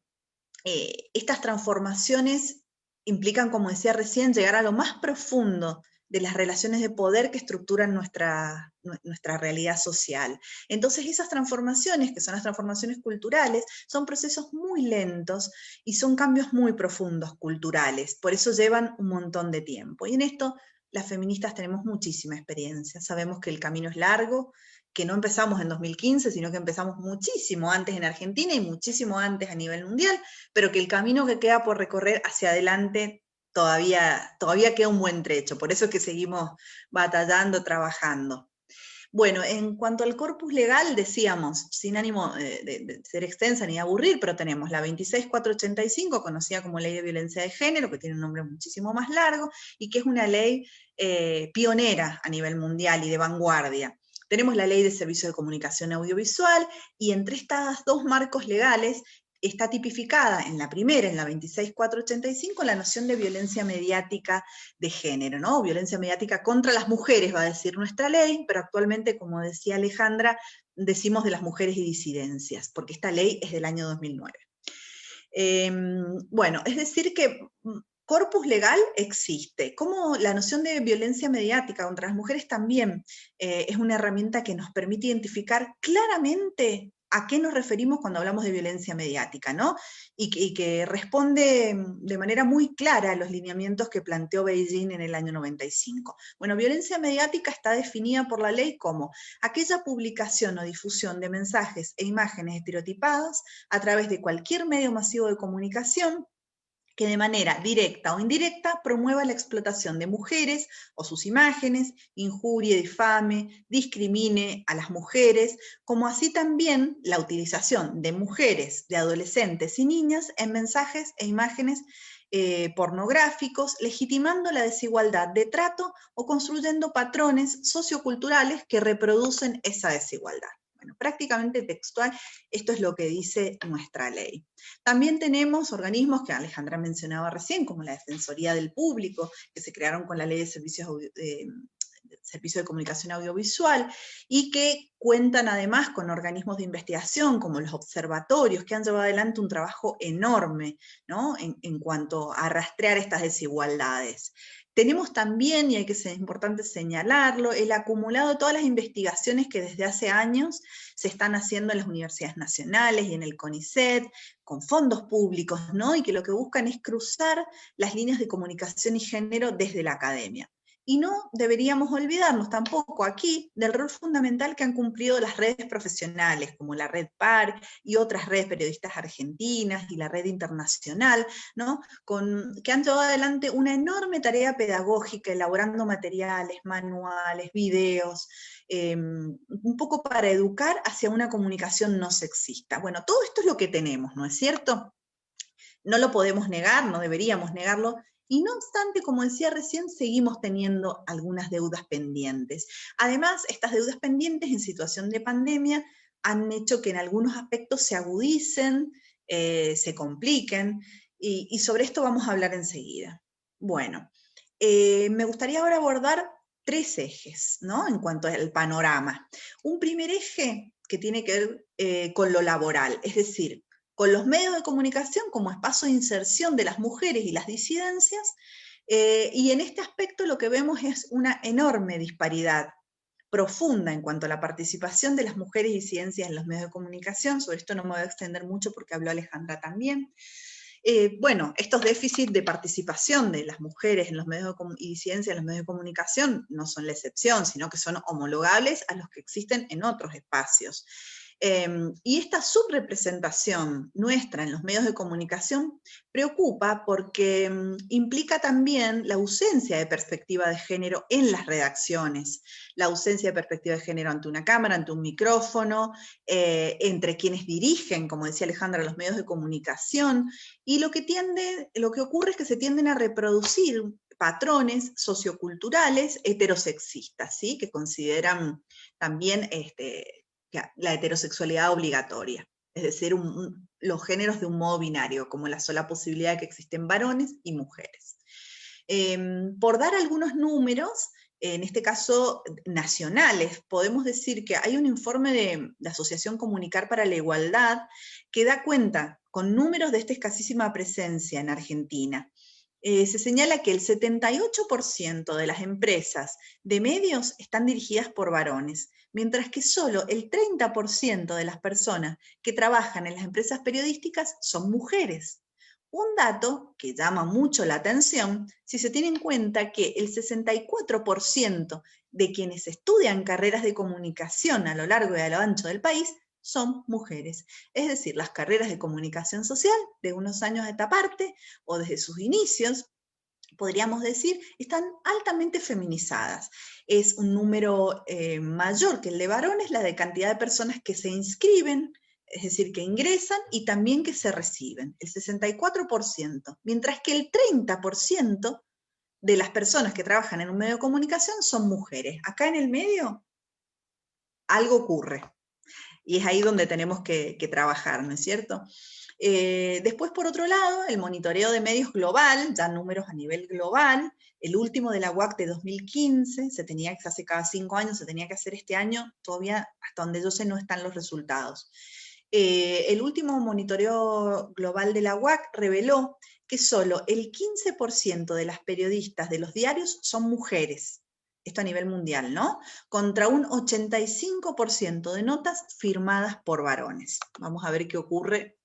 estas transformaciones implican, como decía recién, llegar a lo más profundo de las relaciones de poder que estructuran nuestra realidad social. Entonces esas transformaciones, que son las transformaciones culturales, son procesos muy lentos y son cambios muy profundos culturales, por eso llevan un montón de tiempo. Y en esto las feministas tenemos muchísima experiencia, sabemos que el camino es largo, que no empezamos en 2015, sino que empezamos muchísimo antes en Argentina y muchísimo antes a nivel mundial, pero que el camino que queda por recorrer hacia adelante todavía queda un buen trecho, por eso es que seguimos batallando, trabajando. Bueno, en cuanto al corpus legal, decíamos, sin ánimo de ser extensa ni de aburrir, pero tenemos la 26485, conocida como Ley de Violencia de Género, que tiene un nombre muchísimo más largo, y que es una ley pionera a nivel mundial y de vanguardia. Tenemos la Ley de Servicios de Comunicación Audiovisual, y entre estos dos marcos legales está tipificada en la primera, en la 26485, la noción de violencia mediática de género, ¿no? Violencia mediática contra las mujeres, va a decir nuestra ley, pero actualmente, como decía Alejandra, decimos de las mujeres y disidencias, porque esta ley es del año 2009. Bueno, es decir que corpus legal existe. Como la noción de violencia mediática contra las mujeres también es una herramienta que nos permite identificar claramente a qué nos referimos cuando hablamos de violencia mediática, ¿no? Y que responde de manera muy clara a los lineamientos que planteó Beijing en el año 95. Bueno, violencia mediática está definida por la ley como aquella publicación o difusión de mensajes e imágenes estereotipadas a través de cualquier medio masivo de comunicación que de manera directa o indirecta promueva la explotación de mujeres o sus imágenes, injurie, difame, discrimine a las mujeres, como así también la utilización de mujeres, de adolescentes y niñas en mensajes e imágenes pornográficos, legitimando la desigualdad de trato o construyendo patrones socioculturales que reproducen esa desigualdad. Bueno, prácticamente textual, esto es lo que dice nuestra ley. También tenemos organismos que Alejandra mencionaba recién, como la Defensoría del Público, que se crearon con la Ley de Servicio de Comunicación Audiovisual, y que cuentan además con organismos de investigación, como los observatorios, que han llevado adelante un trabajo enorme, ¿no? en cuanto a rastrear estas desigualdades. Tenemos también, y es importante señalarlo, el acumulado de todas las investigaciones que desde hace años se están haciendo en las universidades nacionales y en el CONICET, con fondos públicos, ¿no? Y que lo que buscan es cruzar las líneas de comunicación y género desde la academia. Y no deberíamos olvidarnos tampoco aquí del rol fundamental que han cumplido las redes profesionales, como la Red PAR y otras redes periodistas argentinas y la red internacional, ¿no? Que han llevado adelante una enorme tarea pedagógica, elaborando materiales, manuales, videos, un poco para educar hacia una comunicación no sexista. Bueno, todo esto es lo que tenemos, ¿no es cierto? No lo podemos negar, no deberíamos negarlo, y no obstante, como decía recién, seguimos teniendo algunas deudas pendientes. Además, estas deudas pendientes en situación de pandemia han hecho que en algunos aspectos se agudicen, se compliquen, y sobre esto vamos a hablar enseguida. Bueno, me gustaría ahora abordar 3 ejes, ¿no? En cuanto al panorama. Un primer eje que tiene que ver con lo laboral, es decir, con los medios de comunicación como espacio de inserción de las mujeres y las disidencias, y en este aspecto lo que vemos es una enorme disparidad profunda en cuanto a la participación de las mujeres y disidencias en los medios de comunicación. Sobre esto no me voy a extender mucho porque habló Alejandra también. Bueno, estos déficits de participación de las mujeres en los medios y disidencias en los medios de comunicación no son la excepción, sino que son homologables a los que existen en otros espacios. Y esta subrepresentación nuestra en los medios de comunicación preocupa porque implica también la ausencia de perspectiva de género en las redacciones, la ausencia de perspectiva de género ante una cámara, ante un micrófono, entre quienes dirigen, como decía Alejandra, los medios de comunicación, y lo que ocurre es que se tienden a reproducir patrones socioculturales heterosexistas, ¿sí? Que consideran también la heterosexualidad obligatoria, es decir, los géneros de un modo binario, como la sola posibilidad de que existen varones y mujeres. Por dar algunos números, en este caso nacionales, podemos decir que hay un informe de la Asociación Comunicar para la Igualdad que da cuenta con números de esta escasísima presencia en Argentina. Se señala que el 78% de las empresas de medios están dirigidas por varones, mientras que solo el 30% de las personas que trabajan en las empresas periodísticas son mujeres. Un dato que llama mucho la atención si se tiene en cuenta que el 64% de quienes estudian carreras de comunicación a lo largo y a lo ancho del país son mujeres. Es decir, las carreras de comunicación social de unos años a esta parte, o desde sus inicios, podríamos decir, están altamente feminizadas. Es un número mayor que el de varones, la de cantidad de personas que se inscriben, es decir, que ingresan y también que se reciben, el 64%, mientras que el 30% de las personas que trabajan en un medio de comunicación son mujeres. Acá en el medio algo ocurre, y es ahí donde tenemos que trabajar, ¿no es cierto? Después, por otro lado, el monitoreo de medios global, ya números a nivel global, el último de la UAC de 2015, se tenía que hacer cada 5 años, se tenía que hacer este año, todavía hasta donde yo sé no están los resultados. El último monitoreo global de la UAC reveló que solo el 15% de las periodistas de los diarios son mujeres. Esto a nivel mundial, ¿no? Contra un 85% de notas firmadas por varones. Vamos a ver qué ocurre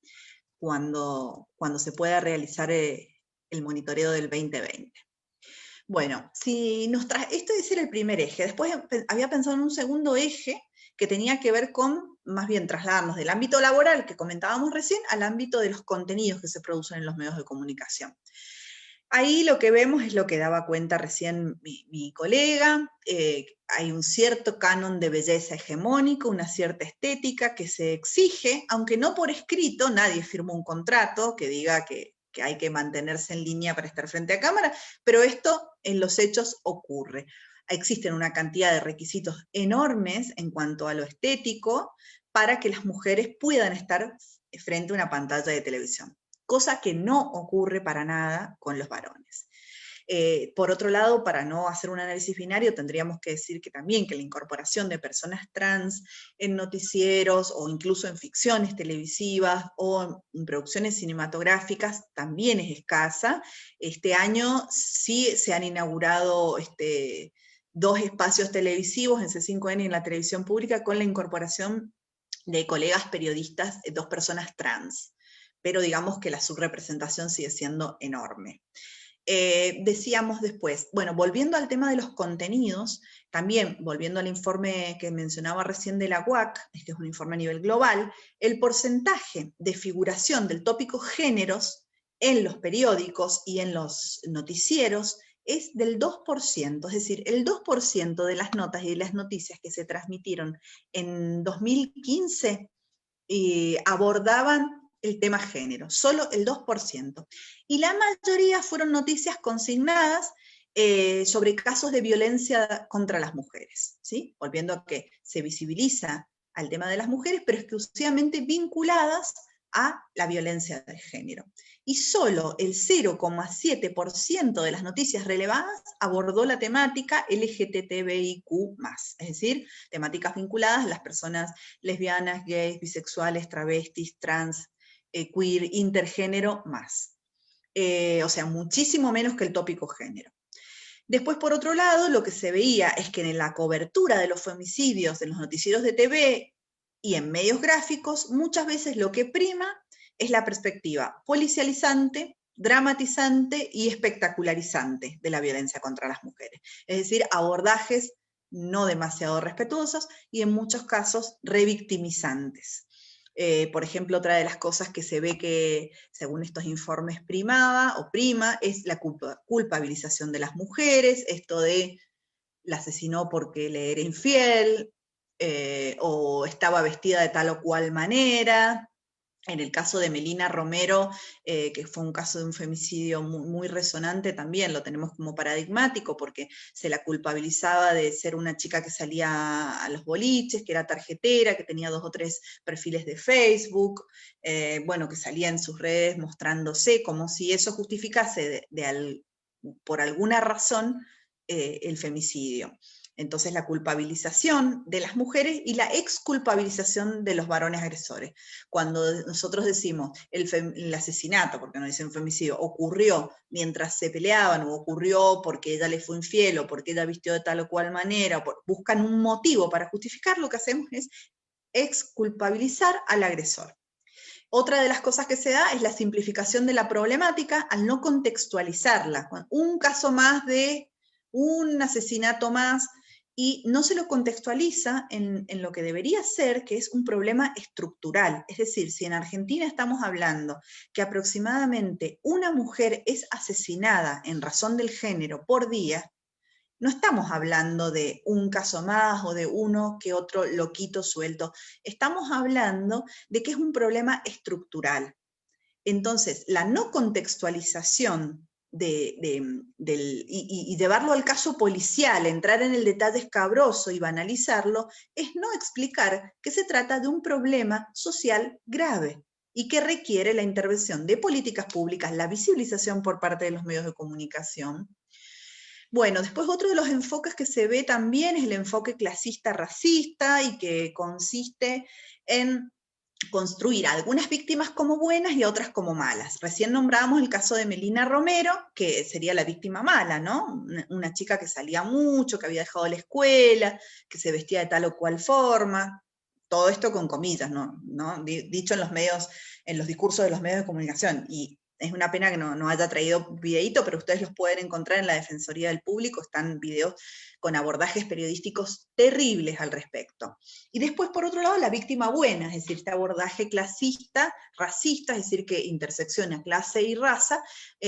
cuando se pueda realizar el monitoreo del 2020. Bueno, esto es el primer eje. Después había pensado en un segundo eje que tenía que ver con, más bien, trasladarnos del ámbito laboral que comentábamos recién al ámbito de los contenidos que se producen en los medios de comunicación. Ahí lo que vemos es lo que daba cuenta recién mi colega, hay un cierto canon de belleza hegemónico, una cierta estética que se exige, aunque no por escrito, nadie firmó un contrato que diga que hay que mantenerse en línea para estar frente a cámara, pero esto en los hechos ocurre. Existen una cantidad de requisitos enormes en cuanto a lo estético para que las mujeres puedan estar frente a una pantalla de televisión, cosa que no ocurre para nada con los varones. Por otro lado, para no hacer un análisis binario, tendríamos que decir que también que la incorporación de personas trans en noticieros o incluso en ficciones televisivas o en producciones cinematográficas también es escasa. Este año sí se han inaugurado 2 espacios televisivos en C5N y en la televisión pública con la incorporación de colegas periodistas, 2 personas trans, pero digamos que la subrepresentación sigue siendo enorme. Decíamos después, bueno, volviendo al tema de los contenidos, también volviendo al informe que mencionaba recién de la UAC, este es un informe a nivel global, el porcentaje de figuración del tópico géneros en los periódicos y en los noticieros es del 2%, es decir, el 2% de las notas y de las noticias que se transmitieron en 2015 abordaban el tema género, solo el 2%. Y la mayoría fueron noticias consignadas sobre casos de violencia contra las mujeres, ¿sí? Volviendo a que se visibiliza al tema de las mujeres, pero exclusivamente vinculadas a la violencia de género. Y solo el 0,7% de las noticias relevadas abordó la temática LGTBIQ+, es decir, temáticas vinculadas a las personas lesbianas, gays, bisexuales, travestis, trans, queer, intergénero, más. O sea, muchísimo menos que el tópico género. Después, por otro lado, lo que se veía es que en la cobertura de los femicidios en los noticieros de TV y en medios gráficos, muchas veces lo que prima es la perspectiva policializante, dramatizante y espectacularizante de la violencia contra las mujeres. Es decir, abordajes no demasiado respetuosos y en muchos casos revictimizantes. Por ejemplo, otra de las cosas que se ve que, según estos informes, prima es la culpabilización de las mujeres, esto de la asesinó porque le era infiel, o estaba vestida de tal o cual manera. En el caso de Melina Romero, que fue un caso de un femicidio muy, muy resonante, también lo tenemos como paradigmático, porque se la culpabilizaba de ser una chica que salía a los boliches, que era tarjetera, que tenía 2 o 3 perfiles de Facebook, bueno, que salía en sus redes mostrándose, como si eso justificase por alguna razón el femicidio. Entonces la culpabilización de las mujeres y la exculpabilización de los varones agresores. Cuando nosotros decimos el asesinato, porque no dicen femicidio, ocurrió mientras se peleaban, o ocurrió porque ella le fue infiel, o porque ella vistió de tal o cual manera, o buscan un motivo para justificar, lo que hacemos es exculpabilizar al agresor. Otra de las cosas que se da es la simplificación de la problemática al no contextualizarla. Un caso más de un asesinato más, y no se lo contextualiza en lo que debería ser, que es un problema estructural. Es decir, si en Argentina estamos hablando que aproximadamente una mujer es asesinada en razón del género por día, no estamos hablando de un caso más o de uno que otro loquito suelto. Estamos hablando de que es un problema estructural. Entonces, la no contextualización y llevarlo al caso policial, entrar en el detalle escabroso y banalizarlo, es no explicar que se trata de un problema social grave y que requiere la intervención de políticas públicas, la visibilización por parte de los medios de comunicación. Bueno, después otro de los enfoques que se ve también es el enfoque clasista-racista y que consiste en construir a algunas víctimas como buenas y a otras como malas. Recién nombrábamos el caso de Melina Romero, que sería la víctima mala, ¿no? Una chica que salía mucho, que había dejado la escuela, que se vestía de tal o cual forma, todo esto con comillas, ¿no? Dicho en los medios, en los discursos de los medios de comunicación, y es una pena que no haya traído videíto, pero ustedes los pueden encontrar en la Defensoría del Público, están videos con abordajes periodísticos terribles al respecto. Y después, por otro lado, la víctima buena, es decir, este abordaje clasista, racista, es decir, que intersecciona clase y raza,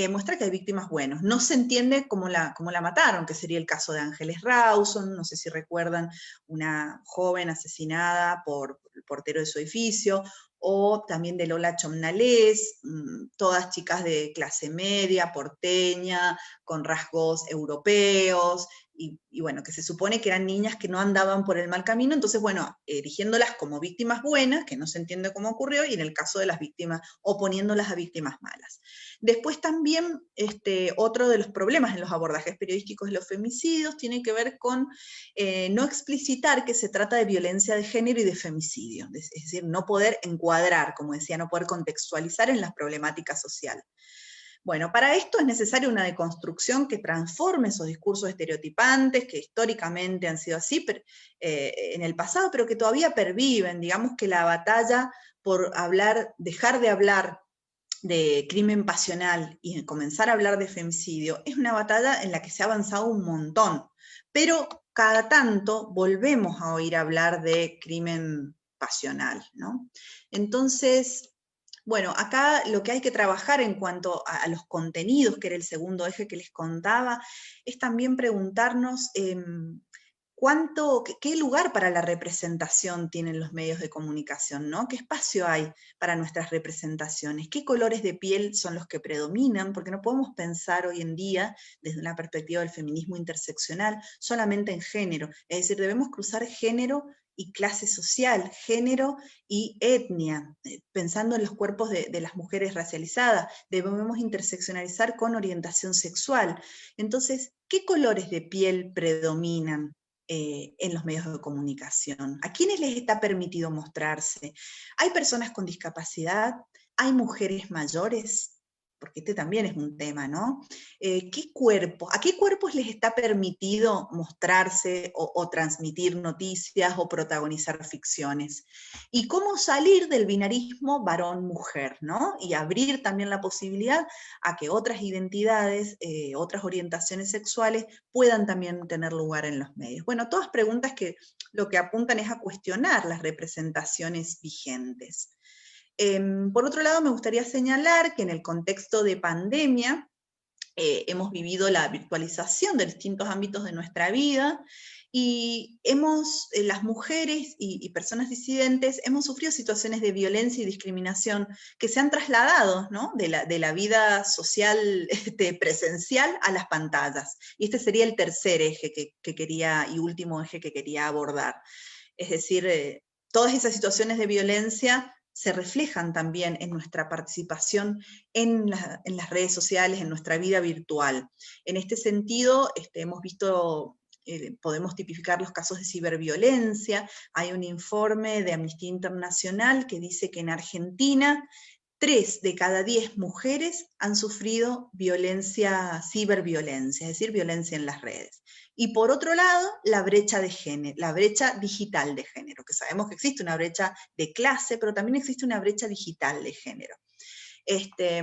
muestra que hay víctimas buenas. No se entiende cómo la mataron, que sería el caso de Ángeles Rawson, no sé si recuerdan, una joven asesinada por el portero de su edificio, o también de Lola Chomnales, todas chicas de clase media, porteña, con rasgos europeos, y bueno, que se supone que eran niñas que no andaban por el mal camino, entonces bueno, erigiéndolas como víctimas buenas, que no se entiende cómo ocurrió, y en el caso de las víctimas, oponiéndolas a víctimas malas. Después también, otro de los problemas en los abordajes periodísticos de los femicidios tiene que ver con no explicitar que se trata de violencia de género y de femicidio, es decir, no poder encuadrar, como decía, no poder contextualizar en las problemáticas sociales. Bueno, para esto es necesaria una deconstrucción que transforme esos discursos estereotipantes, que históricamente han sido así en el pasado, pero que todavía perviven. Digamos que la batalla por dejar de hablar de crimen pasional y comenzar a hablar de femicidio es una batalla en la que se ha avanzado un montón, pero cada tanto volvemos a oír hablar de crimen pasional, ¿no? Entonces, bueno, acá lo que hay que trabajar en cuanto a los contenidos, que era el segundo eje que les contaba, es también preguntarnos qué lugar para la representación tienen los medios de comunicación, ¿no? ¿Qué espacio hay para nuestras representaciones? ¿Qué colores de piel son los que predominan? Porque no podemos pensar hoy en día, desde una perspectiva del feminismo interseccional, solamente en género. Es decir, debemos cruzar género y clase social, género y etnia, pensando en los cuerpos de las mujeres racializadas, debemos interseccionalizar con orientación sexual. Entonces, ¿qué colores de piel predominan en los medios de comunicación? ¿A quiénes les está permitido mostrarse? ¿Hay personas con discapacidad? ¿Hay mujeres mayores? Porque este también es un tema, ¿no? ¿A qué cuerpos les está permitido mostrarse o transmitir noticias o protagonizar ficciones? Y cómo salir del binarismo varón-mujer, ¿no? Y abrir también la posibilidad a que otras identidades, otras orientaciones sexuales puedan también tener lugar en los medios. Bueno, todas preguntas que lo que apuntan es a cuestionar las representaciones vigentes. Por otro lado, me gustaría señalar que en el contexto de pandemia hemos vivido la virtualización de distintos ámbitos de nuestra vida y las mujeres y personas disidentes hemos sufrido situaciones de violencia y discriminación que se han trasladado, ¿no? de la vida social presencial a las pantallas. Y este sería el tercer eje y último eje que quería abordar. Es decir, todas esas situaciones de violencia se reflejan también en nuestra participación en las redes sociales, en nuestra vida virtual. En este sentido, hemos visto, podemos tipificar los casos de ciberviolencia. Hay un informe de Amnistía Internacional que dice que en Argentina 3 de cada 10 mujeres han sufrido ciberviolencia, es decir, violencia en las redes. Y por otro lado, la brecha de género, la brecha digital de género, que sabemos que existe una brecha de clase, pero también existe una brecha digital de género.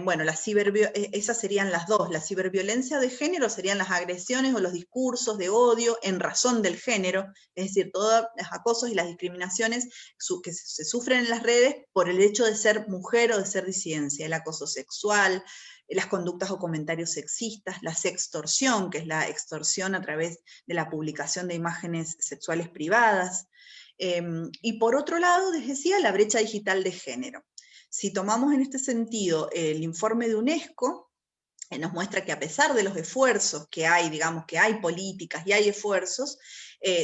Bueno, esas serían las dos. La ciberviolencia de género serían las agresiones o los discursos de odio en razón del género, es decir, todos los acosos y las discriminaciones que se sufren en las redes por el hecho de ser mujer o de ser disidencia, el acoso sexual, las conductas o comentarios sexistas, la sextorsión, que es la extorsión a través de la publicación de imágenes sexuales privadas, y por otro lado, les decía, la brecha digital de género. Si tomamos en este sentido el informe de UNESCO, nos muestra que a pesar de los esfuerzos que hay, digamos que hay políticas y hay esfuerzos,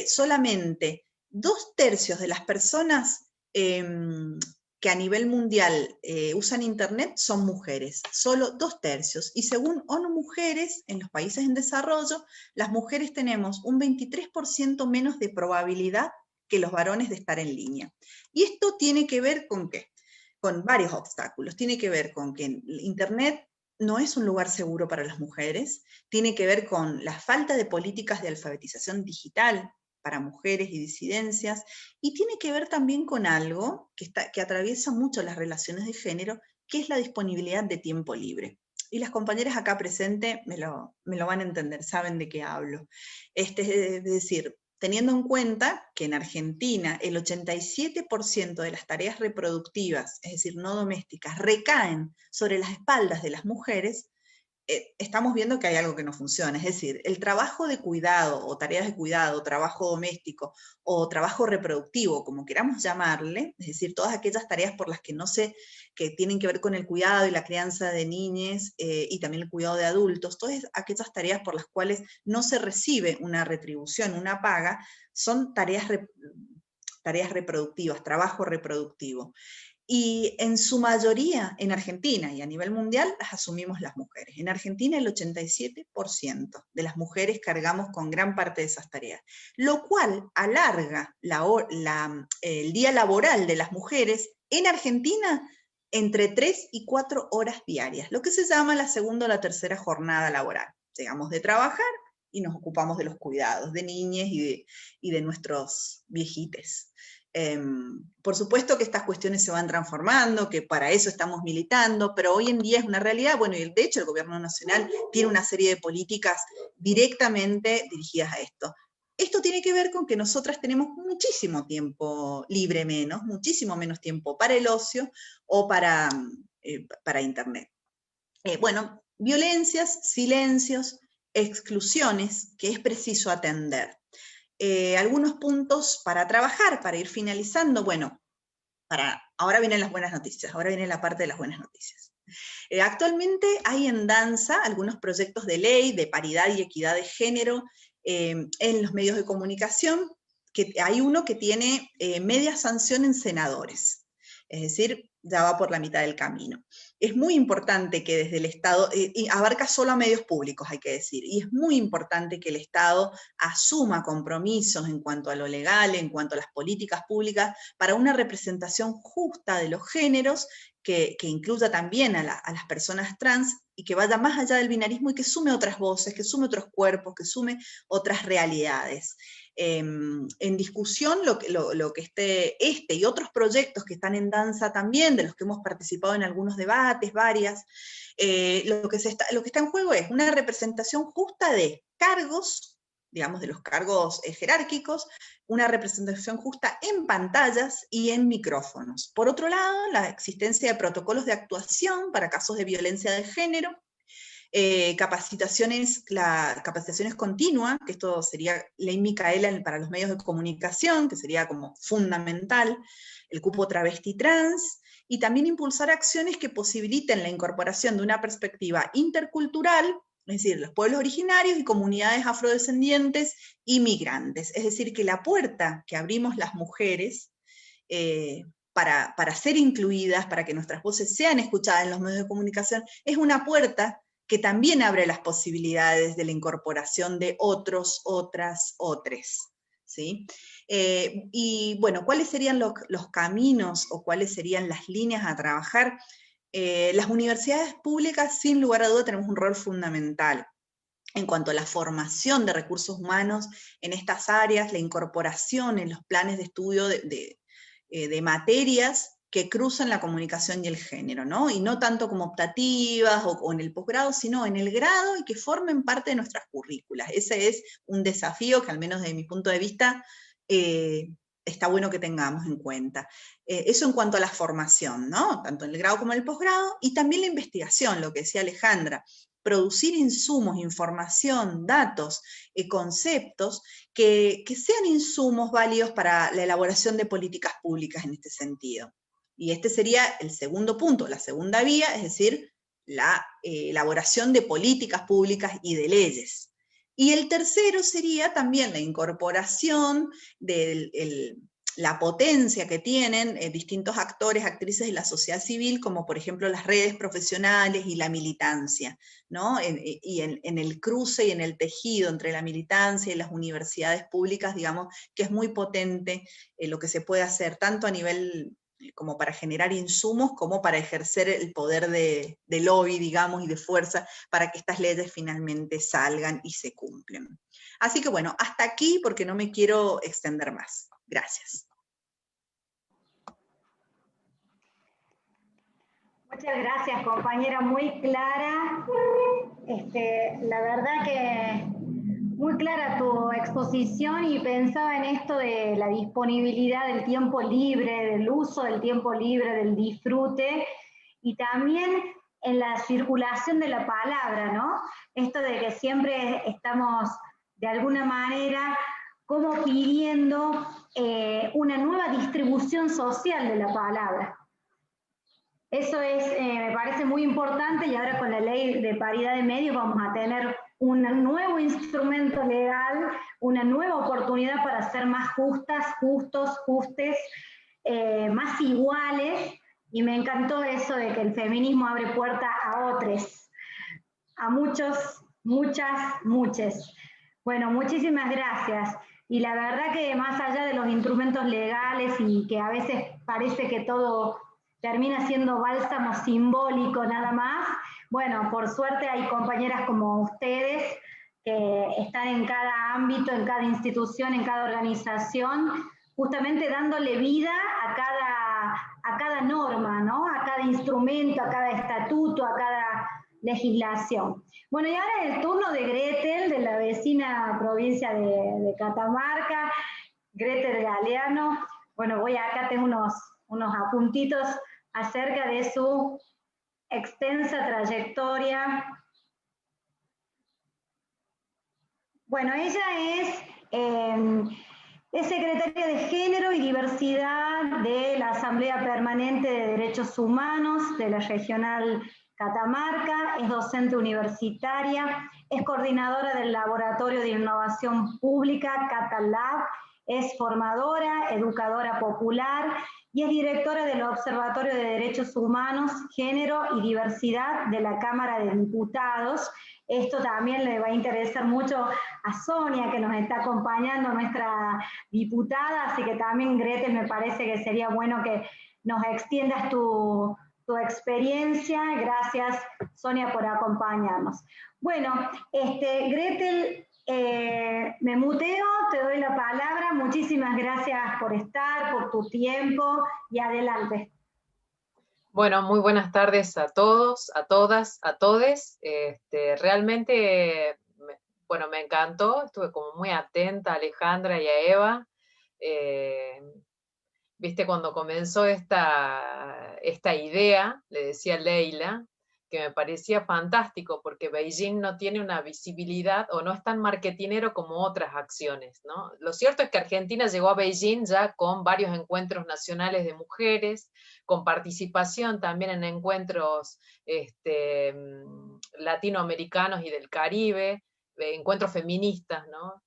solamente 2/3 de las personas que a nivel mundial usan Internet son mujeres, solo 2/3. Y según ONU Mujeres, en los países en desarrollo, las mujeres tenemos un 23% menos de probabilidad que los varones de estar en línea. ¿Y esto tiene que ver con qué? con varios obstáculos. Tiene que ver con que Internet no es un lugar seguro para las mujeres, tiene que ver con la falta de políticas de alfabetización digital para mujeres y disidencias, y tiene que ver también con algo que atraviesa mucho las relaciones de género, que es la disponibilidad de tiempo libre. Y las compañeras acá presentes me lo van a entender, saben de qué hablo. Es decir, teniendo en cuenta que en Argentina el 87% de las tareas reproductivas, es decir, no domésticas, recaen sobre las espaldas de las mujeres, estamos viendo que hay algo que no funciona. Es decir, el trabajo de cuidado, o tareas de cuidado, trabajo doméstico, o trabajo reproductivo, como queramos llamarle, es decir, todas aquellas tareas por las que tienen que ver con el cuidado y la crianza de niñas, y también el cuidado de adultos, todas aquellas tareas por las cuales no se recibe una retribución, una paga, son tareas reproductivas, trabajo reproductivo. Y en su mayoría, en Argentina y a nivel mundial, las asumimos las mujeres. En Argentina el 87% de las mujeres cargamos con gran parte de esas tareas, lo cual alarga el día laboral de las mujeres en Argentina entre 3 y 4 horas diarias, lo que se llama la segunda o la tercera jornada laboral. Llegamos de trabajar y nos ocupamos de los cuidados de niñas y de nuestros viejites. Por supuesto que estas cuestiones se van transformando, que para eso estamos militando, pero hoy en día es una realidad. Bueno, y de hecho el gobierno nacional tiene una serie de políticas directamente dirigidas a esto. Esto tiene que ver con que nosotras tenemos muchísimo tiempo libre menos, muchísimo menos tiempo para el ocio o para Internet. Bueno, violencias, silencios, exclusiones que es preciso atender. Algunos puntos para trabajar, para ir finalizando. Bueno, ahora vienen las buenas noticias, ahora viene la parte de las buenas noticias. Actualmente hay en danza algunos proyectos de ley de paridad y equidad de género en los medios de comunicación, que hay uno que tiene media sanción en senadores, es decir, ya va por la mitad del camino. Es muy importante que desde el Estado, y abarca solo a medios públicos, hay que decir, y es muy importante que el Estado asuma compromisos en cuanto a lo legal, en cuanto a las políticas públicas, para una representación justa de los géneros, que incluya también a las personas trans, y que vaya más allá del binarismo y que sume otras voces, que sume otros cuerpos, que sume otras realidades. En discusión lo que este y otros proyectos que están en danza también, de los que hemos participado en algunos debates, varias, lo que está en juego es una representación justa de cargos, digamos de los cargos jerárquicos, una representación justa en pantallas y en micrófonos. Por otro lado, la existencia de protocolos de actuación para casos de violencia de género, capacitaciones continuas, que esto sería Ley Micaela para los medios de comunicación, que sería como fundamental, el cupo travesti trans, y también impulsar acciones que posibiliten la incorporación de una perspectiva intercultural, es decir, los pueblos originarios y comunidades afrodescendientes y migrantes. Es decir, que la puerta que abrimos las mujeres para ser incluidas, para que nuestras voces sean escuchadas en los medios de comunicación, es una puerta que también abre las posibilidades de la incorporación de otros, otras, otres, ¿sí? Y bueno, ¿cuáles serían los caminos o cuáles serían las líneas a trabajar? Las universidades públicas, sin lugar a duda, tenemos un rol fundamental en cuanto a la formación de recursos humanos en estas áreas, la incorporación en los planes de estudio de materias que cruzan la comunicación y el género, ¿no? Y no tanto como optativas o en el posgrado, sino en el grado y que formen parte de nuestras currículas. Ese es un desafío que, al menos desde mi punto de vista, está bueno que tengamos en cuenta. Eso en cuanto a la formación, ¿no? Tanto en el grado como en el posgrado, y también la investigación, lo que decía Alejandra, producir insumos, información, datos, conceptos, que sean insumos válidos para la elaboración de políticas públicas en este sentido. Y este sería el segundo punto, la segunda vía, es decir, la elaboración de políticas públicas y de leyes. Y el tercero sería también la incorporación de la potencia que tienen distintos actores, actrices de la sociedad civil, como por ejemplo las redes profesionales y la militancia, ¿no? Y en el cruce y en el tejido entre la militancia y las universidades públicas, digamos, que es muy potente lo que se puede hacer, tanto a nivel como para generar insumos, como para ejercer el poder de lobby, digamos, y de fuerza, para que estas leyes finalmente salgan y se cumplen. Así que bueno, hasta aquí, porque no me quiero extender más. Gracias. Muchas gracias, compañera, muy clara. La verdad que muy clara tu exposición, y pensaba en esto de la disponibilidad del tiempo libre, del uso del tiempo libre, del disfrute, y también en la circulación de la palabra, ¿no? Esto de que siempre estamos, de alguna manera, como pidiendo una nueva distribución social de la palabra. Eso me parece muy importante, y ahora con la ley de paridad de medios vamos a tener un nuevo instrumento legal, una nueva oportunidad para ser más justas, justos, justes, más iguales, y me encantó eso de que el feminismo abre puerta a otros, a muchos, muchas, muches. Bueno, muchísimas gracias. Y la verdad que más allá de los instrumentos legales, y que a veces parece que todo termina siendo bálsamo simbólico nada más, bueno, por suerte hay compañeras como ustedes que están en cada ámbito, en cada institución, en cada organización, justamente dándole vida a cada norma, ¿no? A cada instrumento, a cada estatuto, a cada legislación. Bueno, y ahora el turno de Gretel, de la vecina provincia de Catamarca, Gretel Galeano. Bueno, acá tengo unos apuntitos acerca de su extensa trayectoria. Bueno, ella es secretaria de Género y Diversidad de la Asamblea Permanente de Derechos Humanos de la Regional Catamarca, es docente universitaria, es coordinadora del Laboratorio de Innovación Pública, Catalab, es formadora, educadora popular y es directora del Observatorio de Derechos Humanos, Género y Diversidad de la Cámara de Diputados. Esto también le va a interesar mucho a Sonia, que nos está acompañando, nuestra diputada, así que también, Gretel, me parece que sería bueno que nos extiendas tu experiencia. Gracias, Sonia, por acompañarnos. Bueno, Gretel, me muteo, te doy la palabra. Muchísimas gracias por estar, por tu tiempo, y adelante. Bueno, muy buenas tardes a todos, a todas, a todes. Realmente, bueno, me encantó, estuve como muy atenta a Alejandra y a Eva. Viste, cuando comenzó esta idea, le decía a Leila, que me parecía fantástico, porque Beijing no tiene una visibilidad o no es tan marketinero como otras acciones, ¿no? Lo cierto es que Argentina llegó a Beijing ya con varios encuentros nacionales de mujeres, con participación también en encuentros latinoamericanos y del Caribe, encuentros feministas, ¿no?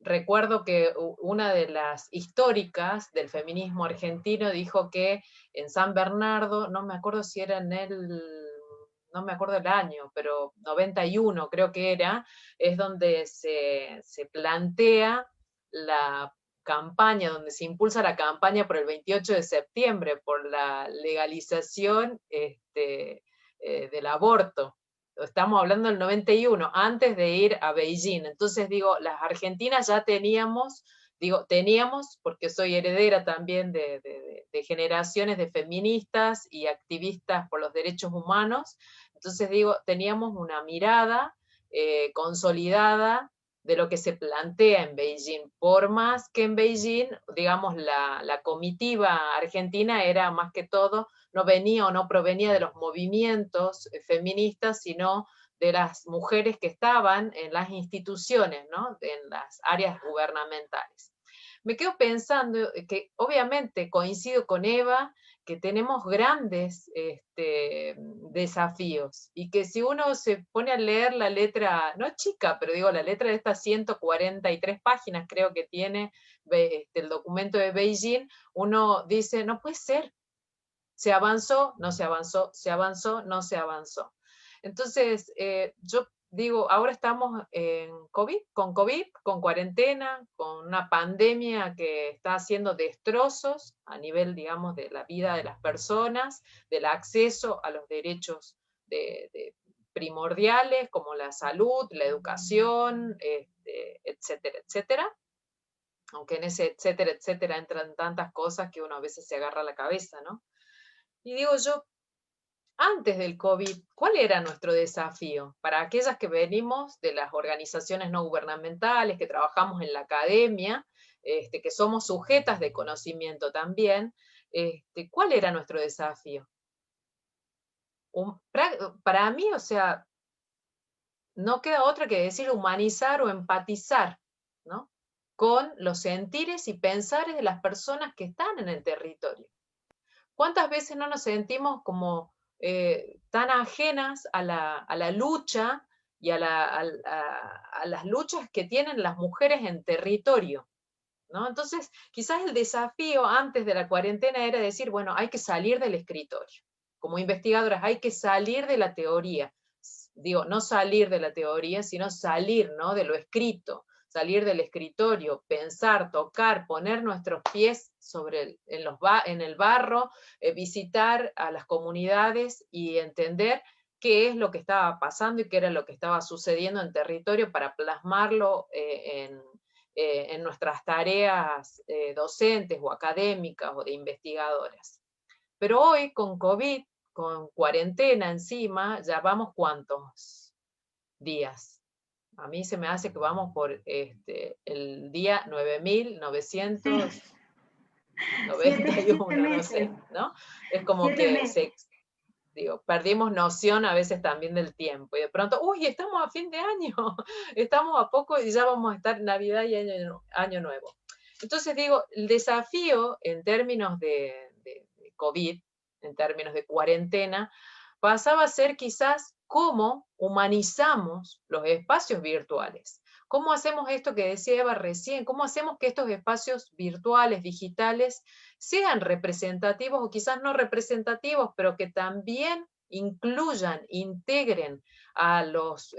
Recuerdo que una de las históricas del feminismo argentino dijo que en San Bernardo, no me acuerdo si era no me acuerdo el año, pero 91 creo que era, es donde se plantea la campaña, donde se impulsa la campaña por el 28 de septiembre, por la legalización del aborto. Estamos hablando del 91, antes de ir a Beijing. Entonces digo, las argentinas ya teníamos porque soy heredera también de generaciones de feministas y activistas por los derechos humanos. Entonces digo, teníamos una mirada consolidada de lo que se plantea en Beijing, por más que en Beijing, digamos, la comitiva argentina era más que todo, no venía o no provenía de los movimientos feministas, sino de las mujeres que estaban en las instituciones, ¿no? En las áreas gubernamentales. Me quedo pensando que obviamente coincido con Eva, que tenemos grandes desafíos, y que si uno se pone a leer la letra, no chica, pero digo, la letra de estas 143 páginas creo que tiene el documento de Beijing, uno dice, no puede ser, se avanzó, no se avanzó, se avanzó, no se avanzó. Entonces, yo digo, ahora estamos con COVID, con cuarentena, con una pandemia que está haciendo destrozos a nivel, digamos, de la vida de las personas, del acceso a los derechos primordiales como la salud, la educación, etcétera, etcétera. Aunque en ese etcétera, etcétera entran tantas cosas que uno a veces se agarra la cabeza, ¿no? Y digo yo, antes del COVID, ¿cuál era nuestro desafío? Para aquellas que venimos de las organizaciones no gubernamentales, que trabajamos en la academia, que somos sujetas de conocimiento también, ¿cuál era nuestro desafío? Para mí, o sea, no queda otra que decir humanizar o empatizar, ¿no? Con los sentires y pensares de las personas que están en el territorio. ¿Cuántas veces no nos sentimos como tan ajenas a la lucha y a las luchas que tienen las mujeres en territorio, ¿no? Entonces, quizás el desafío antes de la cuarentena era decir, bueno, hay que salir del escritorio. Como investigadoras hay que salir de la teoría. Digo, no salir de la teoría, sino salir, ¿no?, de lo escrito, salir del escritorio, pensar, tocar, poner nuestros pies en el barro, visitar a las comunidades y entender qué es lo que estaba pasando y qué era lo que estaba sucediendo en territorio para plasmarlo en nuestras tareas docentes o académicas o de investigadoras. Pero hoy, con COVID, con cuarentena encima, ya vamos ¿cuántos días? A mí se me hace que vamos por el día 9.991, no sé, ¿no? Es como que perdimos noción a veces también del tiempo, y de pronto, uy, estamos a fin de año, estamos a poco y ya vamos a estar Navidad y Año Nuevo. Entonces digo, el desafío en términos de COVID, en términos de cuarentena, pasaba a ser quizás cómo humanizamos los espacios virtuales. ¿Cómo hacemos esto que decía Eva recién? ¿Cómo hacemos que estos espacios virtuales, digitales, sean representativos o quizás no representativos, pero que también incluyan, integren a los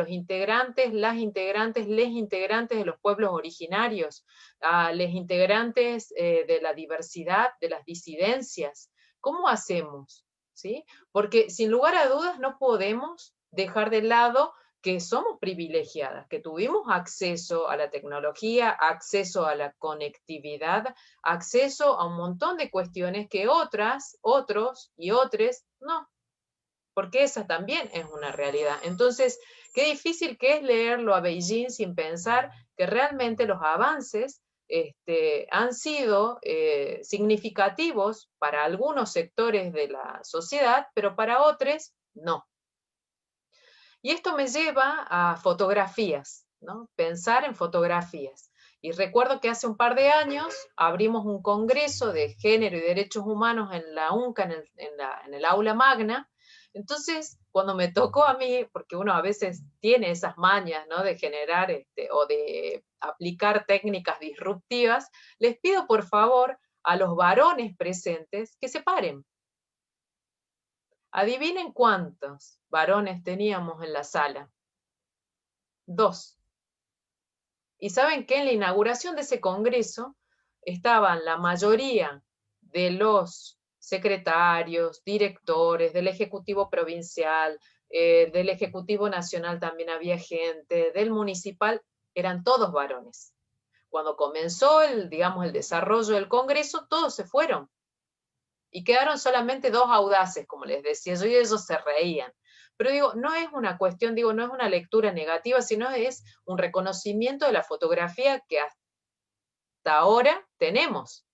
integrantes, les integrantes de los pueblos originarios, a los integrantes de la diversidad, de las disidencias? ¿Cómo hacemos? ¿Sí? Porque sin lugar a dudas no podemos dejar de lado que somos privilegiadas, que tuvimos acceso a la tecnología, acceso a la conectividad, acceso a un montón de cuestiones que otros y otras no, porque esa también es una realidad. Entonces, qué difícil que es leerlo a Beijing sin pensar que realmente los avances han sido significativos para algunos sectores de la sociedad, pero para otros no. Y esto me lleva a fotografías, ¿no? Pensar en fotografías. Y recuerdo que hace un par de años abrimos un congreso de género y derechos humanos en la UNCA, en el aula magna. Entonces, cuando me tocó a mí, porque uno a veces tiene esas mañas, ¿no?, de generar o de aplicar técnicas disruptivas, les pido por favor a los varones presentes que se paren. Adivinen cuántos varones teníamos en la sala. 2. Y saben que en la inauguración de ese congreso estaban la mayoría de los secretarios, directores del Ejecutivo Provincial, del Ejecutivo Nacional también había gente, del Municipal, eran todos varones. Cuando comenzó el desarrollo del congreso, todos se fueron. Y quedaron solamente 2 audaces, como les decía yo, y ellos se reían. Pero digo, no es una cuestión, no es una lectura negativa, sino es un reconocimiento de la fotografía que hasta ahora tenemos.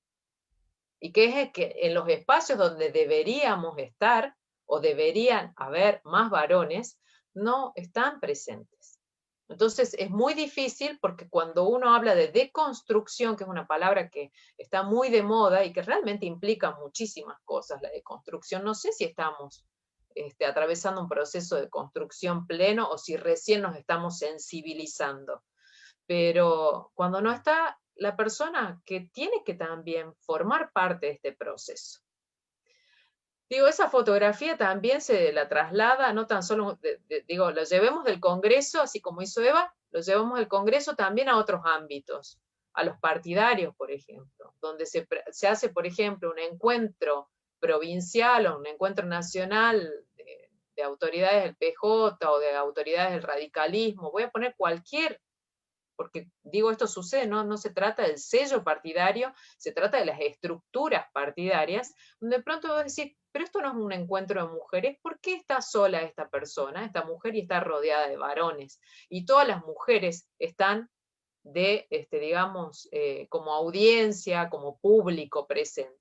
Y que es que en los espacios donde deberíamos estar, o deberían haber más varones, no están presentes. Entonces es muy difícil porque cuando uno habla de deconstrucción, que es una palabra que está muy de moda y que realmente implica muchísimas cosas, la deconstrucción, no sé si estamos atravesando un proceso de construcción pleno o si recién nos estamos sensibilizando. Pero cuando no está la persona que tiene que también formar parte de este proceso. Digo, esa fotografía también se la traslada, no tan solo, digo, lo llevemos del Congreso, así como hizo Eva, lo llevamos del Congreso también a otros ámbitos, a los partidarios, por ejemplo, donde se hace, por ejemplo, un encuentro provincial o un encuentro nacional de autoridades del PJ o de autoridades del radicalismo, voy a poner cualquier, porque digo, esto sucede, no se trata del sello partidario, se trata de las estructuras partidarias, donde de pronto vas a decir, pero esto no es un encuentro de mujeres, ¿por qué está sola esta persona, esta mujer, y está rodeada de varones? Y todas las mujeres están digamos, como audiencia, como público presente.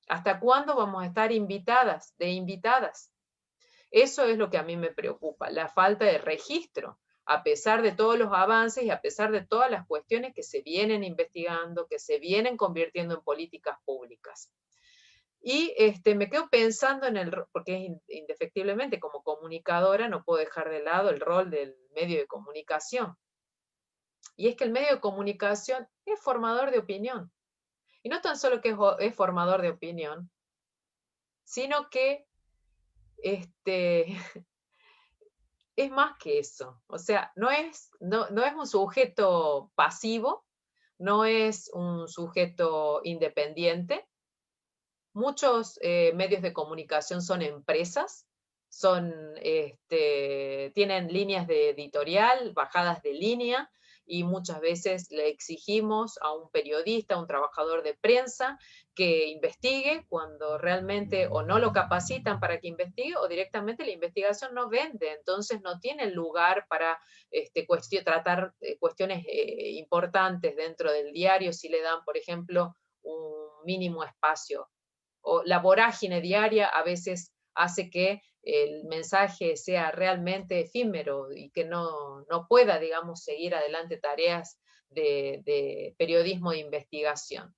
¿Hasta cuándo vamos a estar invitadas, de invitadas? Eso es lo que a mí me preocupa, la falta de registro, a pesar de todos los avances y a pesar de todas las cuestiones que se vienen investigando, que se vienen convirtiendo en políticas públicas. Y me quedo pensando porque indefectiblemente como comunicadora no puedo dejar de lado el rol del medio de comunicación. Y es que el medio de comunicación es formador de opinión. Y no tan solo que es formador de opinión, sino que es más que eso. O sea, no es un sujeto pasivo, no es un sujeto independiente. Muchos medios de comunicación son empresas, tienen líneas de editorial, bajadas de línea, y muchas veces le exigimos a un periodista, a un trabajador de prensa, que investigue cuando realmente o no lo capacitan para que investigue o directamente la investigación no vende, entonces no tiene lugar para tratar cuestiones importantes dentro del diario si le dan, por ejemplo, un mínimo espacio. O la vorágine diaria a veces hace que el mensaje sea realmente efímero y que no pueda, digamos, seguir adelante tareas de periodismo de investigación.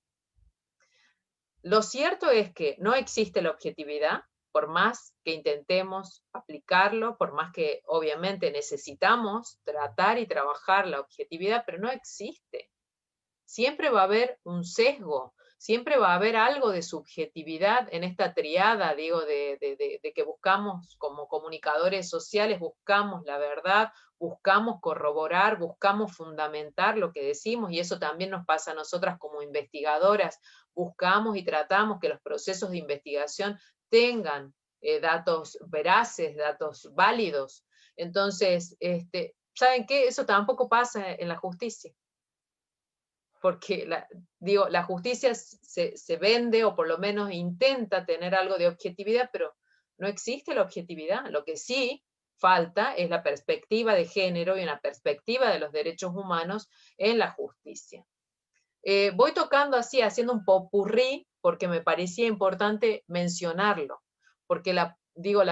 Lo cierto es que no existe la objetividad, por más que intentemos aplicarlo, por más que obviamente necesitamos tratar y trabajar la objetividad, pero no existe. Siempre va a haber un sesgo, siempre va a haber algo de subjetividad en esta triada, digo, de que buscamos como comunicadores sociales, buscamos la verdad, buscamos corroborar, buscamos fundamentar lo que decimos, y eso también nos pasa a nosotras como investigadoras, buscamos y tratamos que los procesos de investigación tengan datos veraces, datos válidos. Entonces, ¿saben qué? Eso tampoco pasa en la justicia. Porque la justicia se vende, o por lo menos intenta tener algo de objetividad, pero no existe la objetividad. Lo que sí falta es la perspectiva de género y una perspectiva de los derechos humanos en la justicia. Voy tocando así, haciendo un popurrí, porque me parecía importante mencionarlo, porque la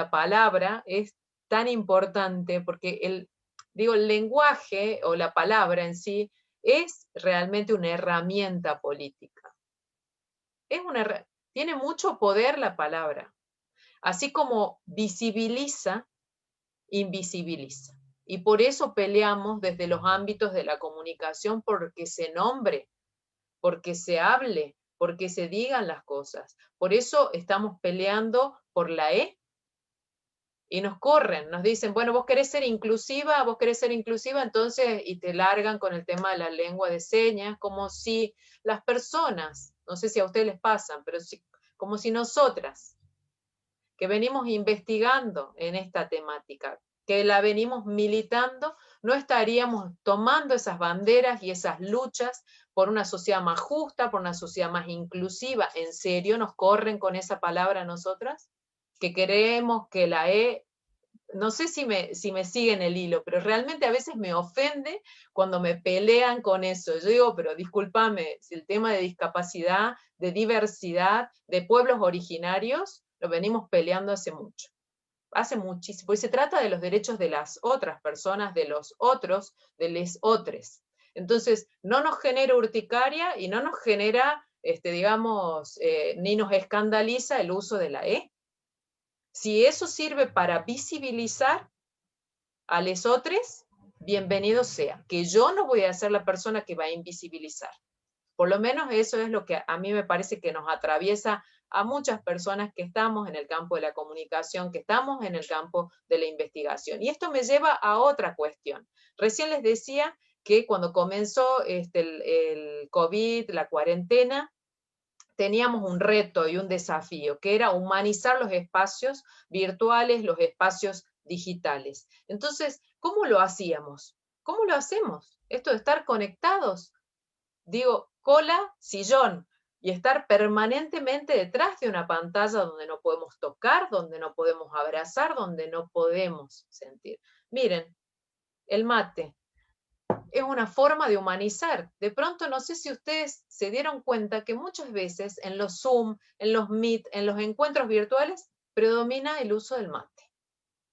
palabra es tan importante, porque el lenguaje o la palabra en sí es realmente una herramienta política. Tiene mucho poder la palabra. Así como visibiliza, invisibiliza. Y por eso peleamos desde los ámbitos de la comunicación, porque se nombre, porque se hable, porque se digan las cosas. Por eso estamos peleando por la E. Y nos corren, nos dicen, bueno, vos querés ser inclusiva, entonces, y te largan con el tema de la lengua de señas, como si las personas, no sé si a ustedes les pasan, pero como si nosotras, que venimos investigando en esta temática, que la venimos militando, no estaríamos tomando esas banderas y esas luchas por una sociedad más justa, por una sociedad más inclusiva. ¿En serio nos corren con esa palabra a nosotras? Que creemos que la E, no sé si me siguen el hilo, pero realmente a veces me ofende cuando me pelean con eso. Yo digo, pero discúlpame, si el tema de discapacidad, de diversidad, de pueblos originarios, lo venimos peleando hace mucho. Hace muchísimo, porque se trata de los derechos de las otras personas, de los otros, de les otres. Entonces, no nos genera urticaria y no nos genera, ni nos escandaliza el uso de la E. Si eso sirve para visibilizar a lesotres, bienvenido sea. Que yo no voy a ser la persona que va a invisibilizar. Por lo menos eso es lo que a mí me parece que nos atraviesa a muchas personas que estamos en el campo de la comunicación, que estamos en el campo de la investigación. Y esto me lleva a otra cuestión. Recién les decía que cuando comenzó el COVID, la cuarentena, teníamos un reto y un desafío, que era humanizar los espacios virtuales, los espacios digitales. Entonces, ¿cómo lo hacíamos? ¿Cómo lo hacemos? Esto de estar conectados, digo, cola, sillón, y estar permanentemente detrás de una pantalla donde no podemos tocar, donde no podemos abrazar, donde no podemos sentir. Miren, el mate es una forma de humanizar. De pronto, no sé si ustedes se dieron cuenta que muchas veces en los Zoom, en los Meet, en los encuentros virtuales, predomina el uso del mate.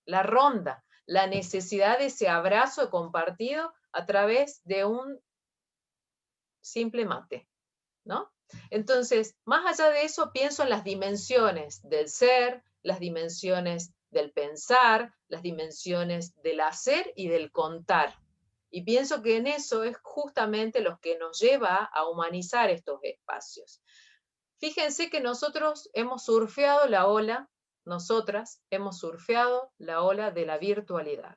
La ronda, la necesidad de ese abrazo compartido a través de un simple mate, ¿no? Entonces, más allá de eso, pienso en las dimensiones del ser, las dimensiones del pensar, las dimensiones del hacer y del contar. Y pienso que en eso es justamente lo que nos lleva a humanizar estos espacios. Fíjense que nosotros hemos surfeado la ola, nosotras hemos surfeado la ola de la virtualidad.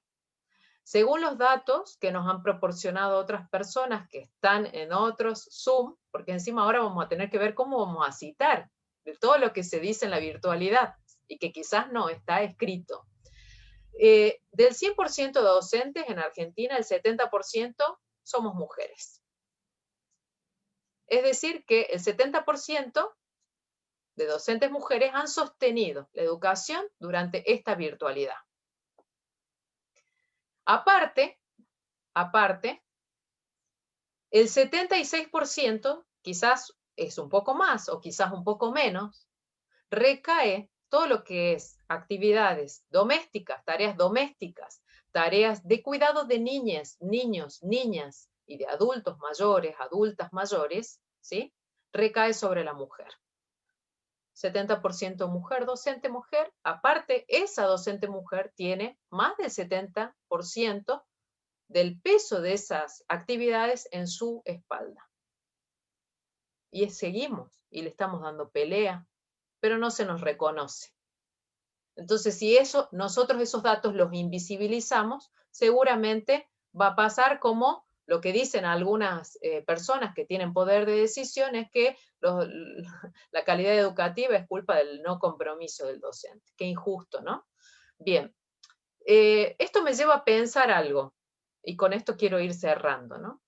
Según los datos que nos han proporcionado otras personas que están en otros Zoom, porque encima ahora vamos a tener que ver cómo vamos a citar de todo lo que se dice en la virtualidad y que quizás no está escrito. Del 100% de docentes en Argentina, el 70% somos mujeres. Es decir, que el 70% de docentes mujeres han sostenido la educación durante esta virtualidad. Aparte, el 76%, quizás es un poco más o quizás un poco menos, recae todo lo que es actividades domésticas, tareas de cuidado de niñas, niños, niñas y de adultos mayores, adultas mayores, ¿sí? Recae sobre la mujer. 70% mujer, docente mujer. Aparte, esa docente mujer tiene más del 70% del peso de esas actividades en su espalda. Y seguimos, y le estamos dando pelea, pero no se nos reconoce. Entonces, si nosotros esos datos los invisibilizamos, seguramente va a pasar como lo que dicen algunas personas que tienen poder de decisión, es que la calidad educativa es culpa del no compromiso del docente. Qué injusto, ¿no? Bien, esto me lleva a pensar algo, y con esto quiero ir cerrando, ¿no?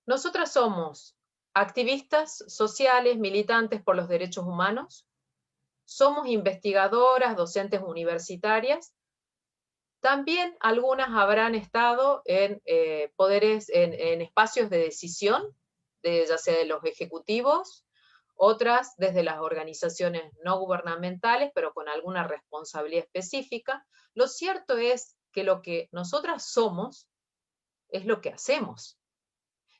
Nosotras somos activistas sociales, militantes por los derechos humanos, somos investigadoras, docentes universitarias. También algunas habrán estado en en espacios de decisión, ya sea de los ejecutivos, otras desde las organizaciones no gubernamentales, pero con alguna responsabilidad específica. Lo cierto es que lo que nosotras somos es lo que hacemos.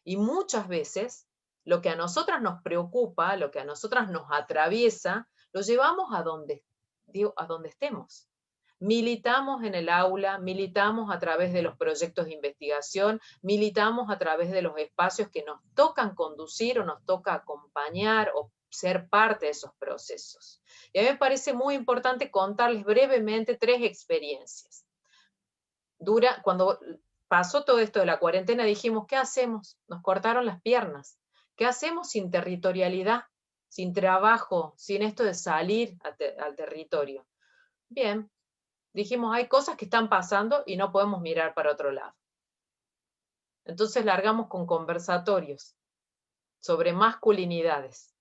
Y muchas veces lo que a nosotras nos preocupa, lo que a nosotras nos atraviesa, lo llevamos a donde estemos. Militamos en el aula, militamos a través de los proyectos de investigación, militamos a través de los espacios que nos tocan conducir o nos toca acompañar o ser parte de esos procesos. Y a mí me parece muy importante contarles brevemente 3 experiencias. Cuando pasó todo esto de la cuarentena, dijimos, ¿qué hacemos? Nos cortaron las piernas. ¿Qué hacemos sin territorialidad, sin trabajo, sin esto de salir al territorio? Bien, dijimos, hay cosas que están pasando y no podemos mirar para otro lado. Entonces largamos con conversatorios sobre masculinidades.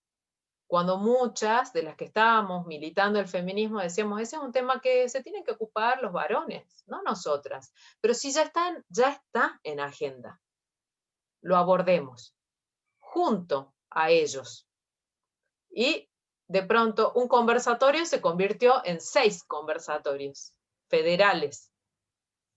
Cuando muchas de las que estábamos militando el feminismo decíamos, ese es un tema que se tienen que ocupar los varones, no nosotras. Pero si ya está en agenda, lo abordemos junto a ellos. Y de pronto un conversatorio se convirtió en 6 conversatorios federales,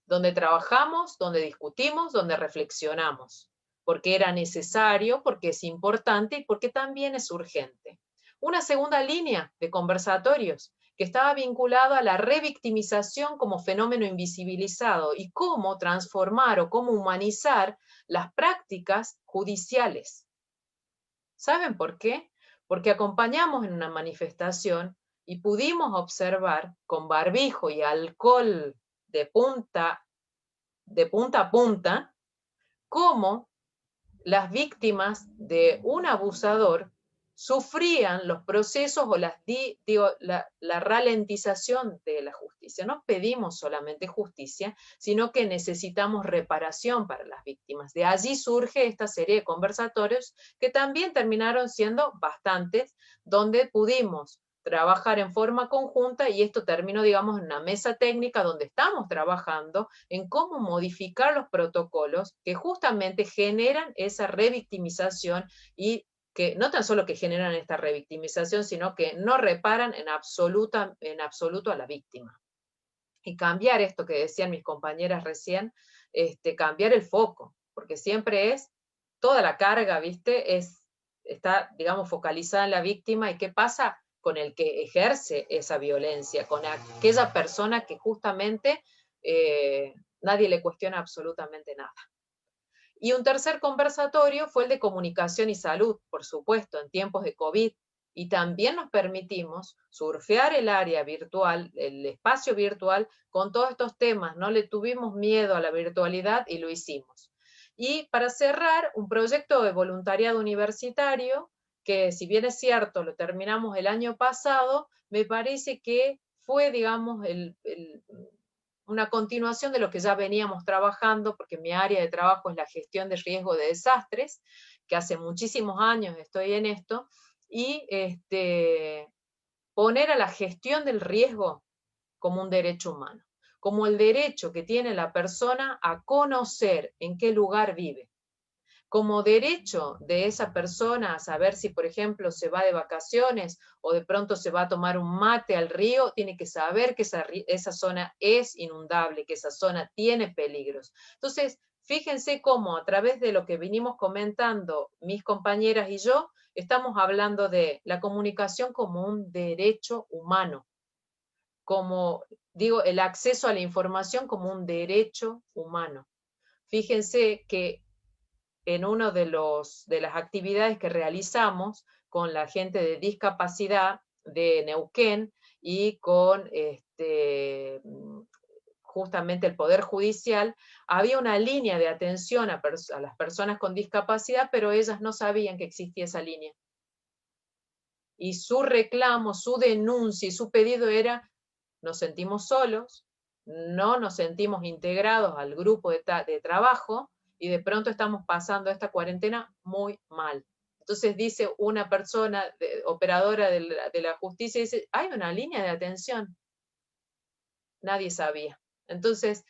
donde trabajamos, donde discutimos, donde reflexionamos, porque era necesario, porque es importante y porque también es urgente. Una segunda línea de conversatorios que estaba vinculado a la revictimización como fenómeno invisibilizado y cómo transformar o cómo humanizar las prácticas judiciales. ¿Saben por qué? porque acompañamos en una manifestación y pudimos observar con barbijo y alcohol de punta a punta cómo las víctimas de un abusador sufrían los procesos o la ralentización de la justicia. No pedimos solamente justicia, sino que necesitamos reparación para las víctimas. De allí surge esta serie de conversatorios que también terminaron siendo bastantes, donde pudimos trabajar en forma conjunta, y esto terminó, digamos, en una mesa técnica donde estamos trabajando en cómo modificar los protocolos que justamente generan esa revictimización, y que no tan solo que generan esta revictimización, sino que no reparan en absoluto a la víctima. Y cambiar esto que decían mis compañeras recién, cambiar el foco, porque siempre es toda la carga, ¿viste? Está, digamos, focalizada en la víctima, y qué pasa con el que ejerce esa violencia, con aquella persona que justamente nadie le cuestiona absolutamente nada. Y un tercer conversatorio fue el de comunicación y salud, por supuesto, en tiempos de COVID, y también nos permitimos surfear el área virtual, el espacio virtual, con todos estos temas. No le tuvimos miedo a la virtualidad y lo hicimos. Y para cerrar, un proyecto de voluntariado universitario, que si bien es cierto, lo terminamos el año pasado, me parece que fue, digamos, una continuación de lo que ya veníamos trabajando, porque mi área de trabajo es la gestión de riesgo de desastres, que hace muchísimos años estoy en esto, y poner a la gestión del riesgo como un derecho humano, como el derecho que tiene la persona a conocer en qué lugar vive, como derecho de esa persona a saber si, por ejemplo, se va de vacaciones o de pronto se va a tomar un mate al río, tiene que saber que esa zona es inundable, que esa zona tiene peligros. Entonces, fíjense cómo a través de lo que vinimos comentando mis compañeras y yo, estamos hablando de la comunicación como un derecho humano, como, digo, el acceso a la información como un derecho humano. Fíjense que en una de las actividades que realizamos con la gente de discapacidad de Neuquén y con justamente el Poder Judicial, había una línea de atención a las personas con discapacidad, pero ellas no sabían que existía esa línea. Y su reclamo, su denuncia y su pedido era: nos sentimos solos, no nos sentimos integrados al grupo de trabajo, y de pronto estamos pasando esta cuarentena muy mal. Entonces dice una persona, operadora de la justicia, dice, hay una línea de atención. Nadie sabía. Entonces,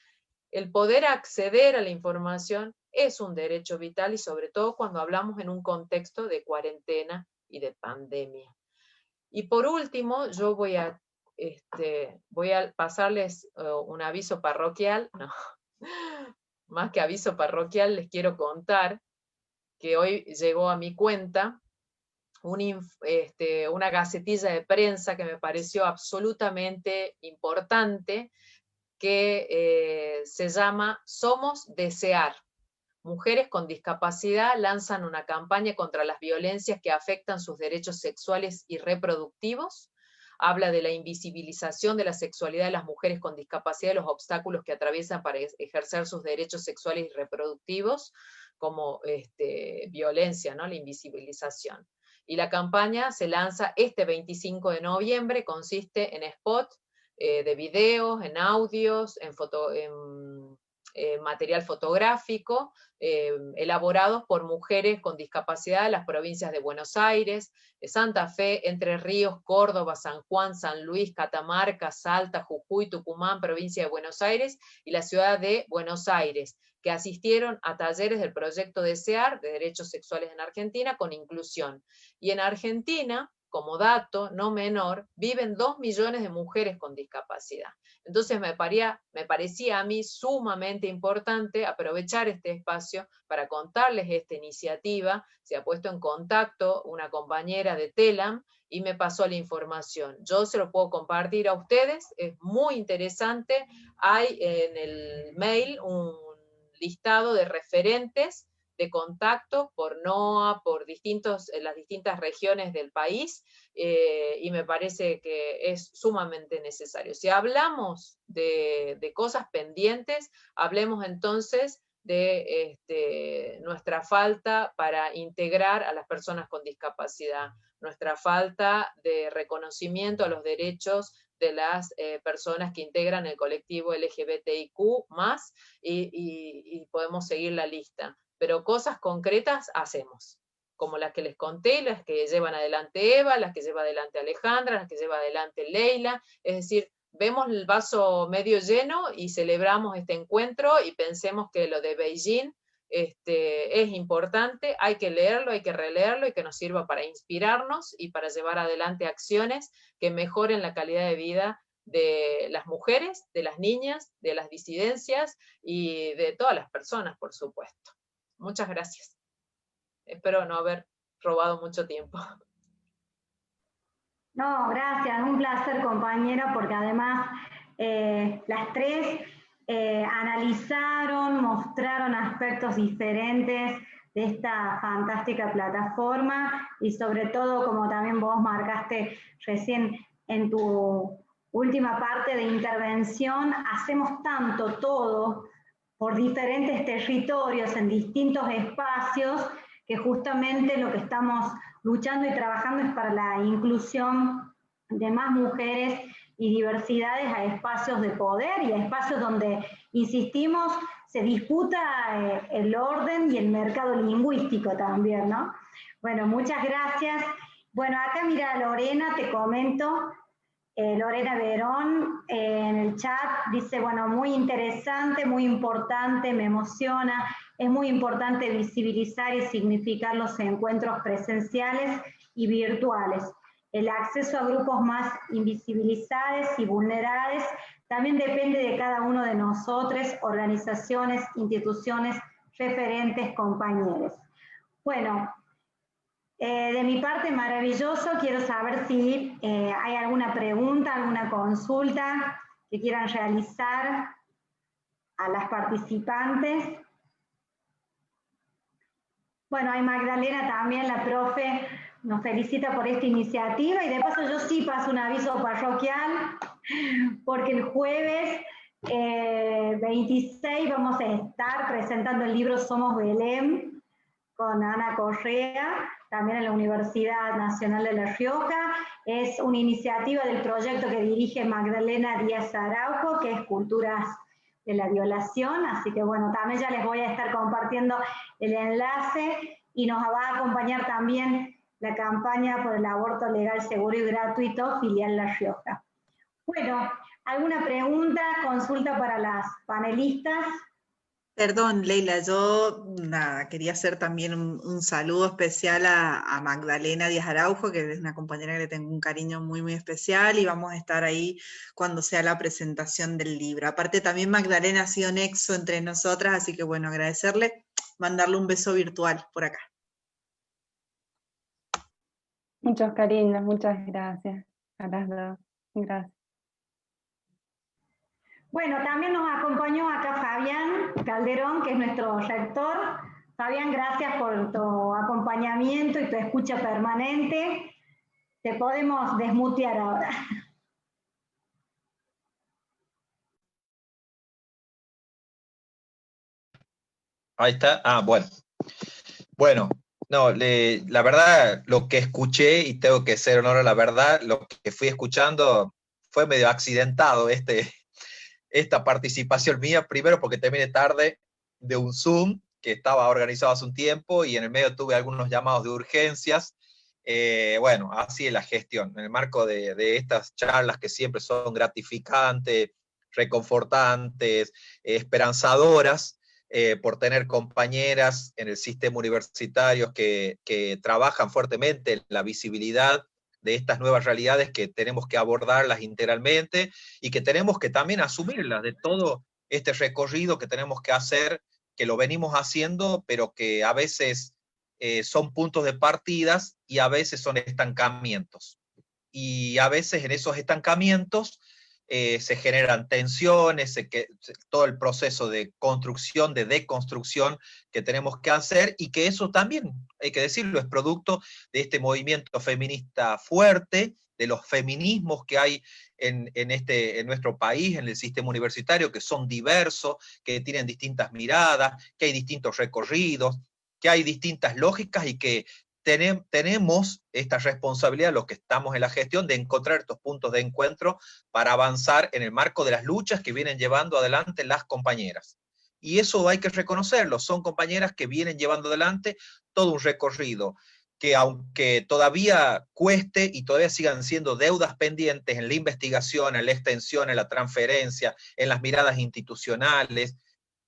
el poder acceder a la información es un derecho vital, y sobre todo cuando hablamos en un contexto de cuarentena y de pandemia. Y por último, yo voy a pasarles un aviso parroquial, no, más que aviso parroquial, les quiero contar que hoy llegó a mi cuenta una gacetilla de prensa que me pareció absolutamente importante, que se llama Somos Desear. Mujeres con discapacidad lanzan una campaña contra las violencias que afectan sus derechos sexuales y reproductivos. Habla de la invisibilización de la sexualidad de las mujeres con discapacidad y los obstáculos que atraviesan para ejercer sus derechos sexuales y reproductivos, como violencia, ¿no? La invisibilización. Y la campaña se lanza este 25 de noviembre, consiste en spot de videos, en audios, en material fotográfico, elaborados por mujeres con discapacidad de las provincias de Buenos Aires, Santa Fe, Entre Ríos, Córdoba, San Juan, San Luis, Catamarca, Salta, Jujuy, Tucumán, provincia de Buenos Aires, y la ciudad de Buenos Aires, que asistieron a talleres del proyecto Desear de derechos sexuales en Argentina con inclusión. Y en Argentina, como dato no menor, viven 2 millones de mujeres con discapacidad. Entonces me parecía a mí sumamente importante aprovechar este espacio para contarles esta iniciativa. Se ha puesto en contacto una compañera de TELAM y me pasó la información. Yo se lo puedo compartir a ustedes, es muy interesante. Hay en el mail un listado de referentes de contacto por NOA, por las distintas regiones del país, y me parece que es sumamente necesario. Si hablamos de cosas pendientes, hablemos entonces de nuestra falta para integrar a las personas con discapacidad, nuestra falta de reconocimiento a los derechos de las personas que integran el colectivo LGBTIQ+, y podemos seguir la lista. Pero cosas concretas hacemos, como las que les conté, las que llevan adelante Eva, las que lleva adelante Alejandra, las que lleva adelante Leila, es decir, vemos el vaso medio lleno y celebramos este encuentro y pensemos que lo de Beijing es importante, hay que leerlo, hay que releerlo y que nos sirva para inspirarnos y para llevar adelante acciones que mejoren la calidad de vida de las mujeres, de las niñas, de las disidencias y de todas las personas, por supuesto. Muchas gracias. Espero no haber robado mucho tiempo. No, gracias, un placer, compañera, porque además las tres analizaron, mostraron aspectos diferentes de esta fantástica plataforma y sobre todo, como también vos marcaste recién en tu última parte de intervención, hacemos tanto todo por diferentes territorios, en distintos espacios, que justamente lo que estamos luchando y trabajando es para la inclusión de más mujeres y diversidades a espacios de poder y a espacios donde, insistimos, se disputa el orden y el mercado lingüístico también, ¿no? Bueno, muchas gracias. Bueno, acá mira, Lorena, te comento, Lorena Verón en el chat dice, bueno, muy interesante, muy importante, me emociona, es muy importante visibilizar y significar los encuentros presenciales y virtuales. El acceso a grupos más invisibilizados y vulnerables también depende de cada uno de nosotros, organizaciones, instituciones, referentes, compañeros. Bueno, de mi parte, maravilloso. Quiero saber si hay alguna pregunta, alguna consulta que quieran realizar a las participantes. Bueno, hay Magdalena también, la profe, nos felicita por esta iniciativa y de paso yo sí paso un aviso parroquial porque el jueves 26 vamos a estar presentando el libro Somos Belén con Ana Correa, también en la Universidad Nacional de La Rioja. Es una iniciativa del proyecto que dirige Magdalena Díaz Araujo, que es Culturas de la Violación, así que bueno, también ya les voy a estar compartiendo el enlace y nos va a acompañar también la campaña por el aborto legal, seguro y gratuito, filial La Rioja. Bueno, ¿alguna pregunta, consulta para las panelistas? Perdón, Leila, yo nada, quería hacer también un saludo especial a Magdalena Díaz Araujo, que es una compañera que le tengo un cariño muy, muy especial, y vamos a estar ahí cuando sea la presentación del libro. Aparte también Magdalena ha sido nexo entre nosotras, así que bueno, agradecerle, mandarle un beso virtual por acá. Muchos cariños, muchas gracias a las dos. Gracias. Bueno, también nos acompañó acá Fabián Calderón, que es nuestro rector. Fabián, gracias por tu acompañamiento y tu escucha permanente. Te podemos desmutear ahora. Ahí está. Ah, bueno. Bueno, no, la verdad, lo que escuché, y tengo que ser honor a la verdad, lo que fui escuchando fue medio accidentado esta participación mía, primero porque terminé tarde de un Zoom que estaba organizado hace un tiempo y en el medio tuve algunos llamados de urgencias. Bueno, así es la gestión, en el marco de estas charlas que siempre son gratificantes, reconfortantes, esperanzadoras, por tener compañeras en el sistema universitario que trabajan fuertemente en la visibilidad de estas nuevas realidades, que tenemos que abordarlas integralmente y que tenemos que también asumirlas, de todo este recorrido que tenemos que hacer, que lo venimos haciendo, pero que a veces son puntos de partidas y a veces son estancamientos. Y a veces en esos estancamientos se generan tensiones, todo el proceso de construcción, de deconstrucción que tenemos que hacer, y que eso también, hay que decirlo, es producto de este movimiento feminista fuerte, de los feminismos que hay en nuestro país, en el sistema universitario, que son diversos, que tienen distintas miradas, que hay distintos recorridos, que hay distintas lógicas, y que tenemos esta responsabilidad, los que estamos en la gestión, de encontrar estos puntos de encuentro para avanzar en el marco de las luchas que vienen llevando adelante las compañeras. Y eso hay que reconocerlo, son compañeras que vienen llevando adelante todo un recorrido, que aunque todavía cueste y todavía sigan siendo deudas pendientes en la investigación, en la extensión, en la transferencia, en las miradas institucionales,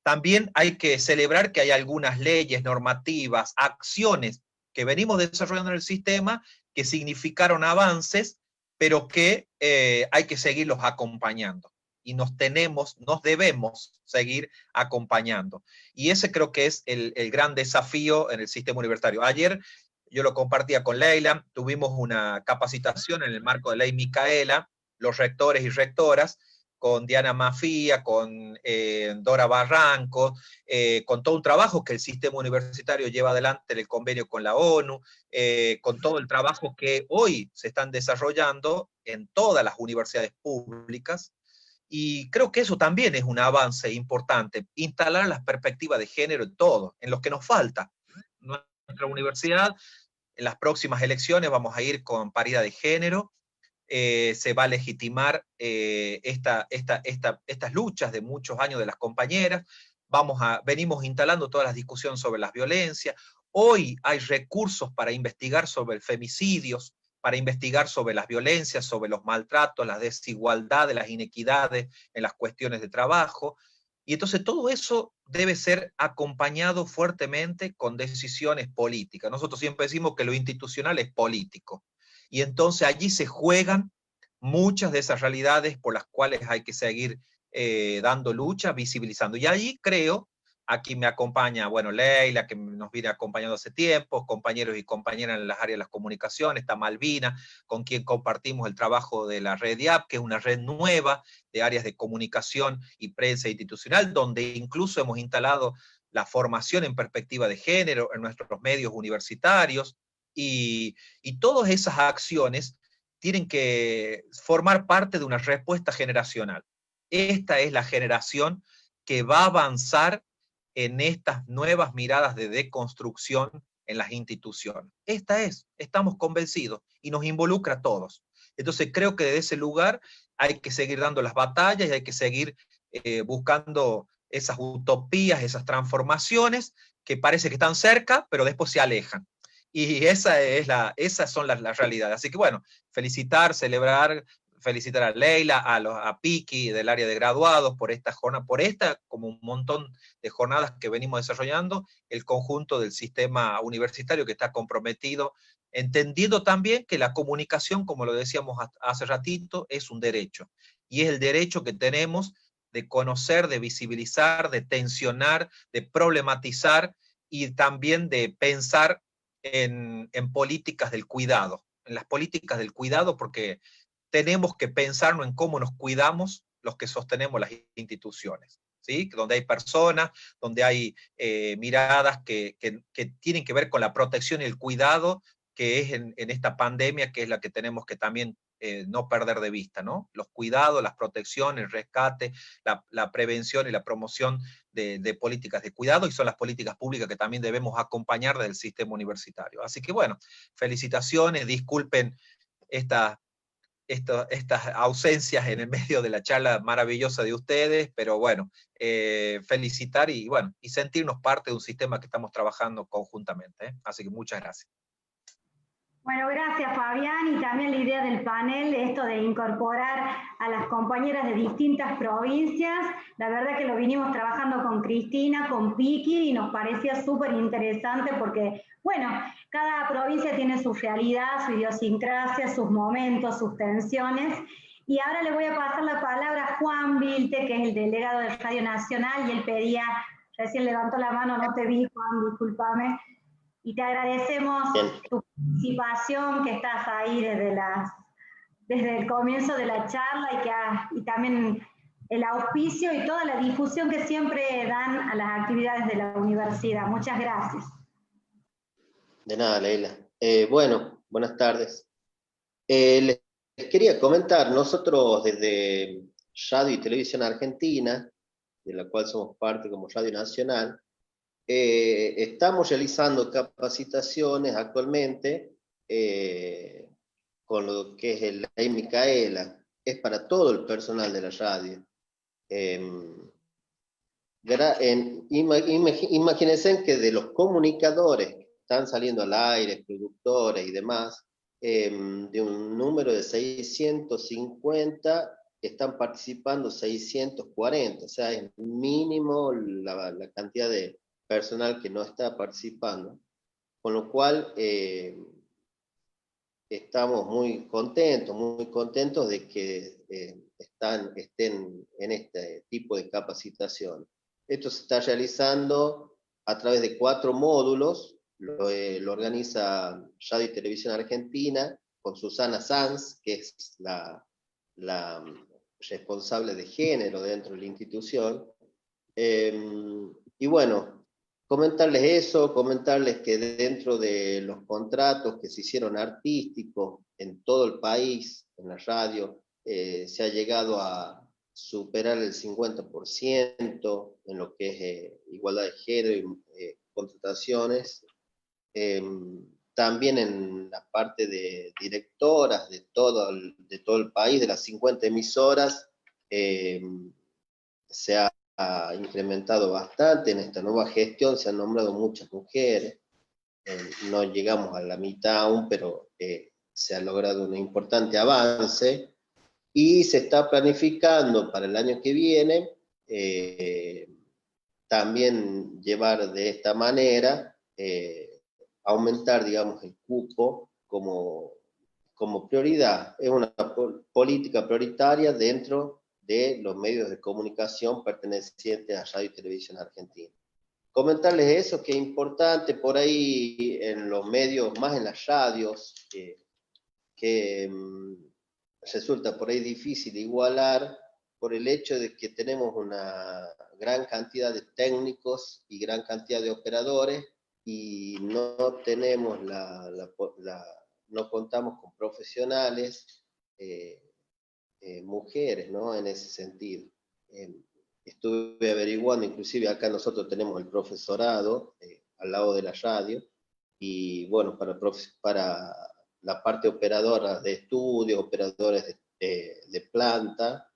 también hay que celebrar que hay algunas leyes, normativas, acciones que venimos desarrollando en el sistema, que significaron avances, pero que hay que seguirlos acompañando. Y nos debemos seguir acompañando. Y ese creo que es el gran desafío en el sistema universitario. Ayer yo lo compartía con Leila, tuvimos una capacitación en el marco de Ley Micaela, los rectores y rectoras, con Diana Mafía, con Dora Barranco, con todo un trabajo que el sistema universitario lleva adelante en el convenio con la ONU, con todo el trabajo que hoy se están desarrollando en todas las universidades públicas, y creo que eso también es un avance importante, instalar las perspectivas de género en todo, en lo que nos falta. Nuestra universidad, en las próximas elecciones vamos a ir con paridad de género, se va a legitimar estas luchas de muchos años de las compañeras, venimos instalando todas las discusiones sobre las violencias, hoy hay recursos para investigar sobre el femicidios, para investigar sobre las violencias, sobre los maltratos, las desigualdades, las inequidades en las cuestiones de trabajo, y entonces todo eso debe ser acompañado fuertemente con decisiones políticas. Nosotros siempre decimos que lo institucional es político, y entonces allí se juegan muchas de esas realidades por las cuales hay que seguir dando lucha, visibilizando. Y allí creo, aquí me acompaña, bueno, Leila, que nos viene acompañando hace tiempo, compañeros y compañeras en las áreas de las comunicaciones, está Malvina, con quien compartimos el trabajo de la red IAP, que es una red nueva de áreas de comunicación y prensa institucional, donde incluso hemos instalado la formación en perspectiva de género en nuestros medios universitarios, y todas esas acciones tienen que formar parte de una respuesta generacional. Esta es la generación que va a avanzar en estas nuevas miradas de deconstrucción en las instituciones. Estamos convencidos, y nos involucra a todos. Entonces creo que desde ese lugar hay que seguir dando las batallas, y hay que seguir buscando esas utopías, esas transformaciones que parece que están cerca, pero después se alejan. Y esas son las realidades. Así que bueno, celebrar, felicitar a Leila, a Piki del área de graduados por esta jornada, como un montón de jornadas que venimos desarrollando, el conjunto del sistema universitario que está comprometido, entendiendo también que la comunicación, como lo decíamos hace ratito, es un derecho. Y es el derecho que tenemos de conocer, de visibilizar, de tensionar, de problematizar, y también de pensar en políticas del cuidado, en las políticas del cuidado, porque tenemos que pensarnos en cómo nos cuidamos los que sostenemos las instituciones, ¿sí? Donde hay personas, donde hay miradas que tienen que ver con la protección y el cuidado, que es en esta pandemia, que es la que tenemos que también no perder de vista, ¿no? Los cuidados, las protecciones, el rescate, la prevención y la promoción de políticas de cuidado, y son las políticas públicas que también debemos acompañar del sistema universitario. Así que bueno, felicitaciones, disculpen estas ausencias en el medio de la charla maravillosa de ustedes, pero bueno, felicitar y sentirnos parte de un sistema que estamos trabajando conjuntamente, ¿eh? Así que muchas gracias. Bueno, gracias Fabián, y también la idea del panel, esto de incorporar a las compañeras de distintas provincias, la verdad que lo vinimos trabajando con Cristina, con Piki, y nos parecía súper interesante porque, bueno, cada provincia tiene su realidad, su idiosincrasia, sus momentos, sus tensiones, y ahora le voy a pasar la palabra a Juan Vilte, que es el delegado del Radio Nacional, y él pedía, recién levantó la mano, no te vi Juan, discúlpame, y te agradecemos tu participación, que estás ahí desde las desde el comienzo de la charla y también el auspicio y toda la difusión que siempre dan a las actividades de la universidad. Muchas gracias. De nada, Leila. Bueno, buenas tardes. Les quería comentar, nosotros desde Radio y Televisión Argentina, de la cual somos parte como Radio Nacional, estamos realizando capacitaciones actualmente con lo que es el Ley Micaela. Es para todo el personal de la radio. Imagínense que de los comunicadores que están saliendo al aire, productores y demás, de un número de 650, están participando 640, o sea, es mínimo la cantidad de personal que no está participando, con lo cual estamos muy contentos de que estén en este tipo de capacitación. Esto se está realizando a través de 4 módulos, lo organiza Radio y Televisión Argentina, con Susana Sanz, que es la responsable de género dentro de la institución. Y bueno, comentarles eso, comentarles que dentro de los contratos que se hicieron artísticos en todo el país, en la radio, se ha llegado a superar el 50% en lo que es igualdad de género y contrataciones. También en la parte de directoras de todo el país, de las 50 emisoras, se ha incrementado bastante. En esta nueva gestión se han nombrado muchas mujeres, no llegamos a la mitad aún, pero se ha logrado un importante avance, y se está planificando para el año que viene también llevar de esta manera, aumentar, digamos, el cupo como prioridad. Es una política prioritaria dentro de los medios de comunicación pertenecientes a Radio y Televisión Argentina. Comentarles eso, que es importante por ahí en los medios, más en las radios, que resulta por ahí difícil igualar por el hecho de que tenemos una gran cantidad de técnicos y gran cantidad de operadores, y no tenemos no contamos con profesionales mujeres, ¿no? En ese sentido. Estuve averiguando, inclusive acá nosotros tenemos el profesorado al lado de la radio, y bueno, para la parte operadora de estudio, operadores de planta,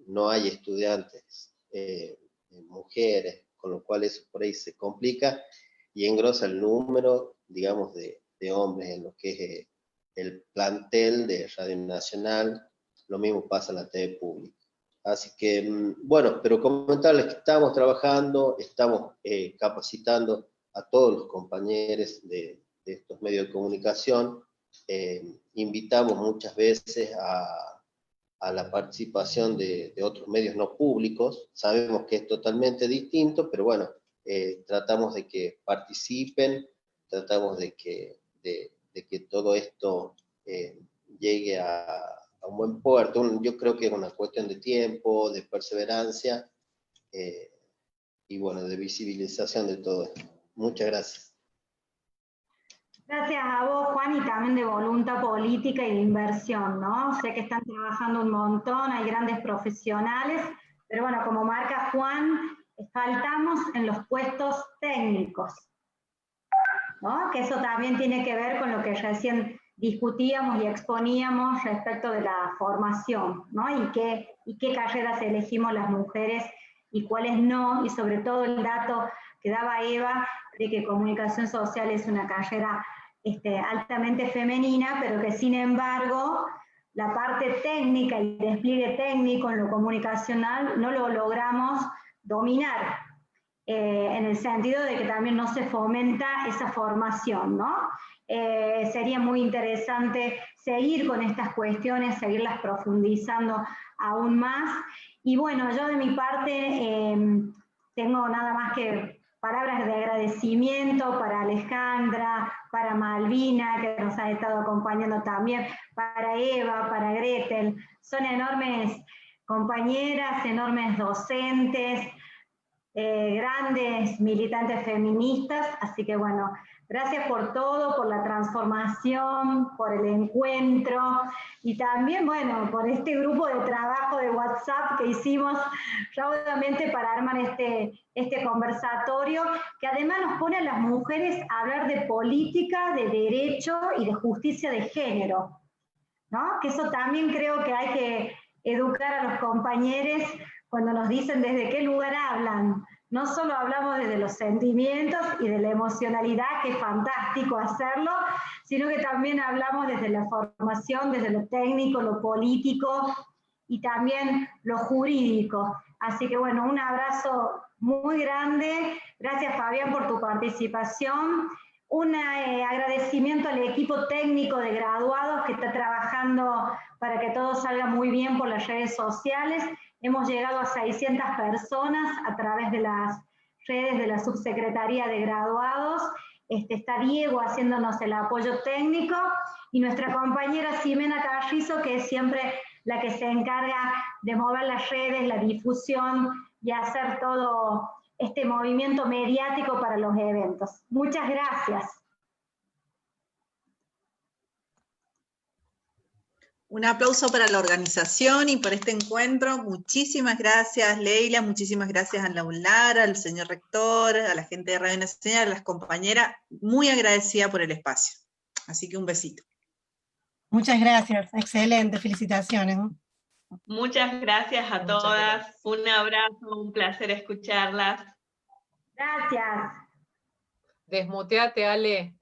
no hay estudiantes mujeres, con lo cual eso por ahí se complica y engrosa el número, digamos, de hombres en lo que es el plantel de Radio Nacional. Lo mismo pasa en la TV pública. Así que, bueno, pero comentarles que estamos trabajando, estamos capacitando a todos los compañeros de estos medios de comunicación. Invitamos muchas veces a la participación de otros medios no públicos. Sabemos que es totalmente distinto, pero bueno, tratamos de que participen, tratamos de que todo esto llegue a un buen puerto. Yo creo que es una cuestión de tiempo, de perseverancia, y bueno, de visibilización de todo esto. Muchas gracias. Gracias a vos, Juan, y también de voluntad política y de inversión, ¿no? Sé que están trabajando un montón, hay grandes profesionales, pero bueno, como marca Juan, faltamos en los puestos técnicos, ¿no? Que eso también tiene que ver con lo que recién discutíamos y exponíamos respecto de la formación, ¿no? Y qué carreras elegimos las mujeres y cuáles no, y sobre todo el dato que daba Eva de que comunicación social es una carrera altamente femenina, pero que sin embargo la parte técnica y el despliegue técnico en lo comunicacional no lo logramos dominar, en el sentido de que también no se fomenta esa formación, ¿no? Sería muy interesante seguir con estas cuestiones, seguirlas profundizando aún más. Y bueno, yo de mi parte tengo nada más que palabras de agradecimiento para Alejandra, para Malvina, que nos ha estado acompañando también, para Eva, para Gretel. Son enormes compañeras, enormes docentes, grandes militantes feministas, así que bueno, gracias por todo, por la transformación, por el encuentro y también, bueno, por este grupo de trabajo de WhatsApp que hicimos raudamente para armar este conversatorio, que además nos pone a las mujeres a hablar de política, de derecho y de justicia de género, ¿no? Que eso también creo que hay que educar a los compañeros cuando nos dicen desde qué lugar hablan. No solo hablamos desde los sentimientos y de la emocionalidad, que es fantástico hacerlo, sino que también hablamos desde la formación, desde lo técnico, lo político y también lo jurídico. Así que bueno, un abrazo muy grande. Gracias, Fabián, por tu participación. Un agradecimiento al equipo técnico de graduados que está trabajando para que todo salga muy bien por las redes sociales. Hemos llegado a 600 personas a través de las redes de la Subsecretaría de Graduados. Está Diego haciéndonos el apoyo técnico y nuestra compañera Ximena Carrizo, que es siempre la que se encarga de mover las redes, la difusión y hacer todo este movimiento mediático para los eventos. Muchas gracias. Un aplauso para la organización y por este encuentro. Muchísimas gracias, Leila, muchísimas gracias a la UNLAR, al señor rector, a la gente de Radio Nacional, a las compañeras. Muy agradecida por el espacio. Así que un besito. Muchas gracias, excelente, felicitaciones. Muchas gracias a todas, un abrazo, un placer escucharlas. Gracias. Desmuteate, Ale.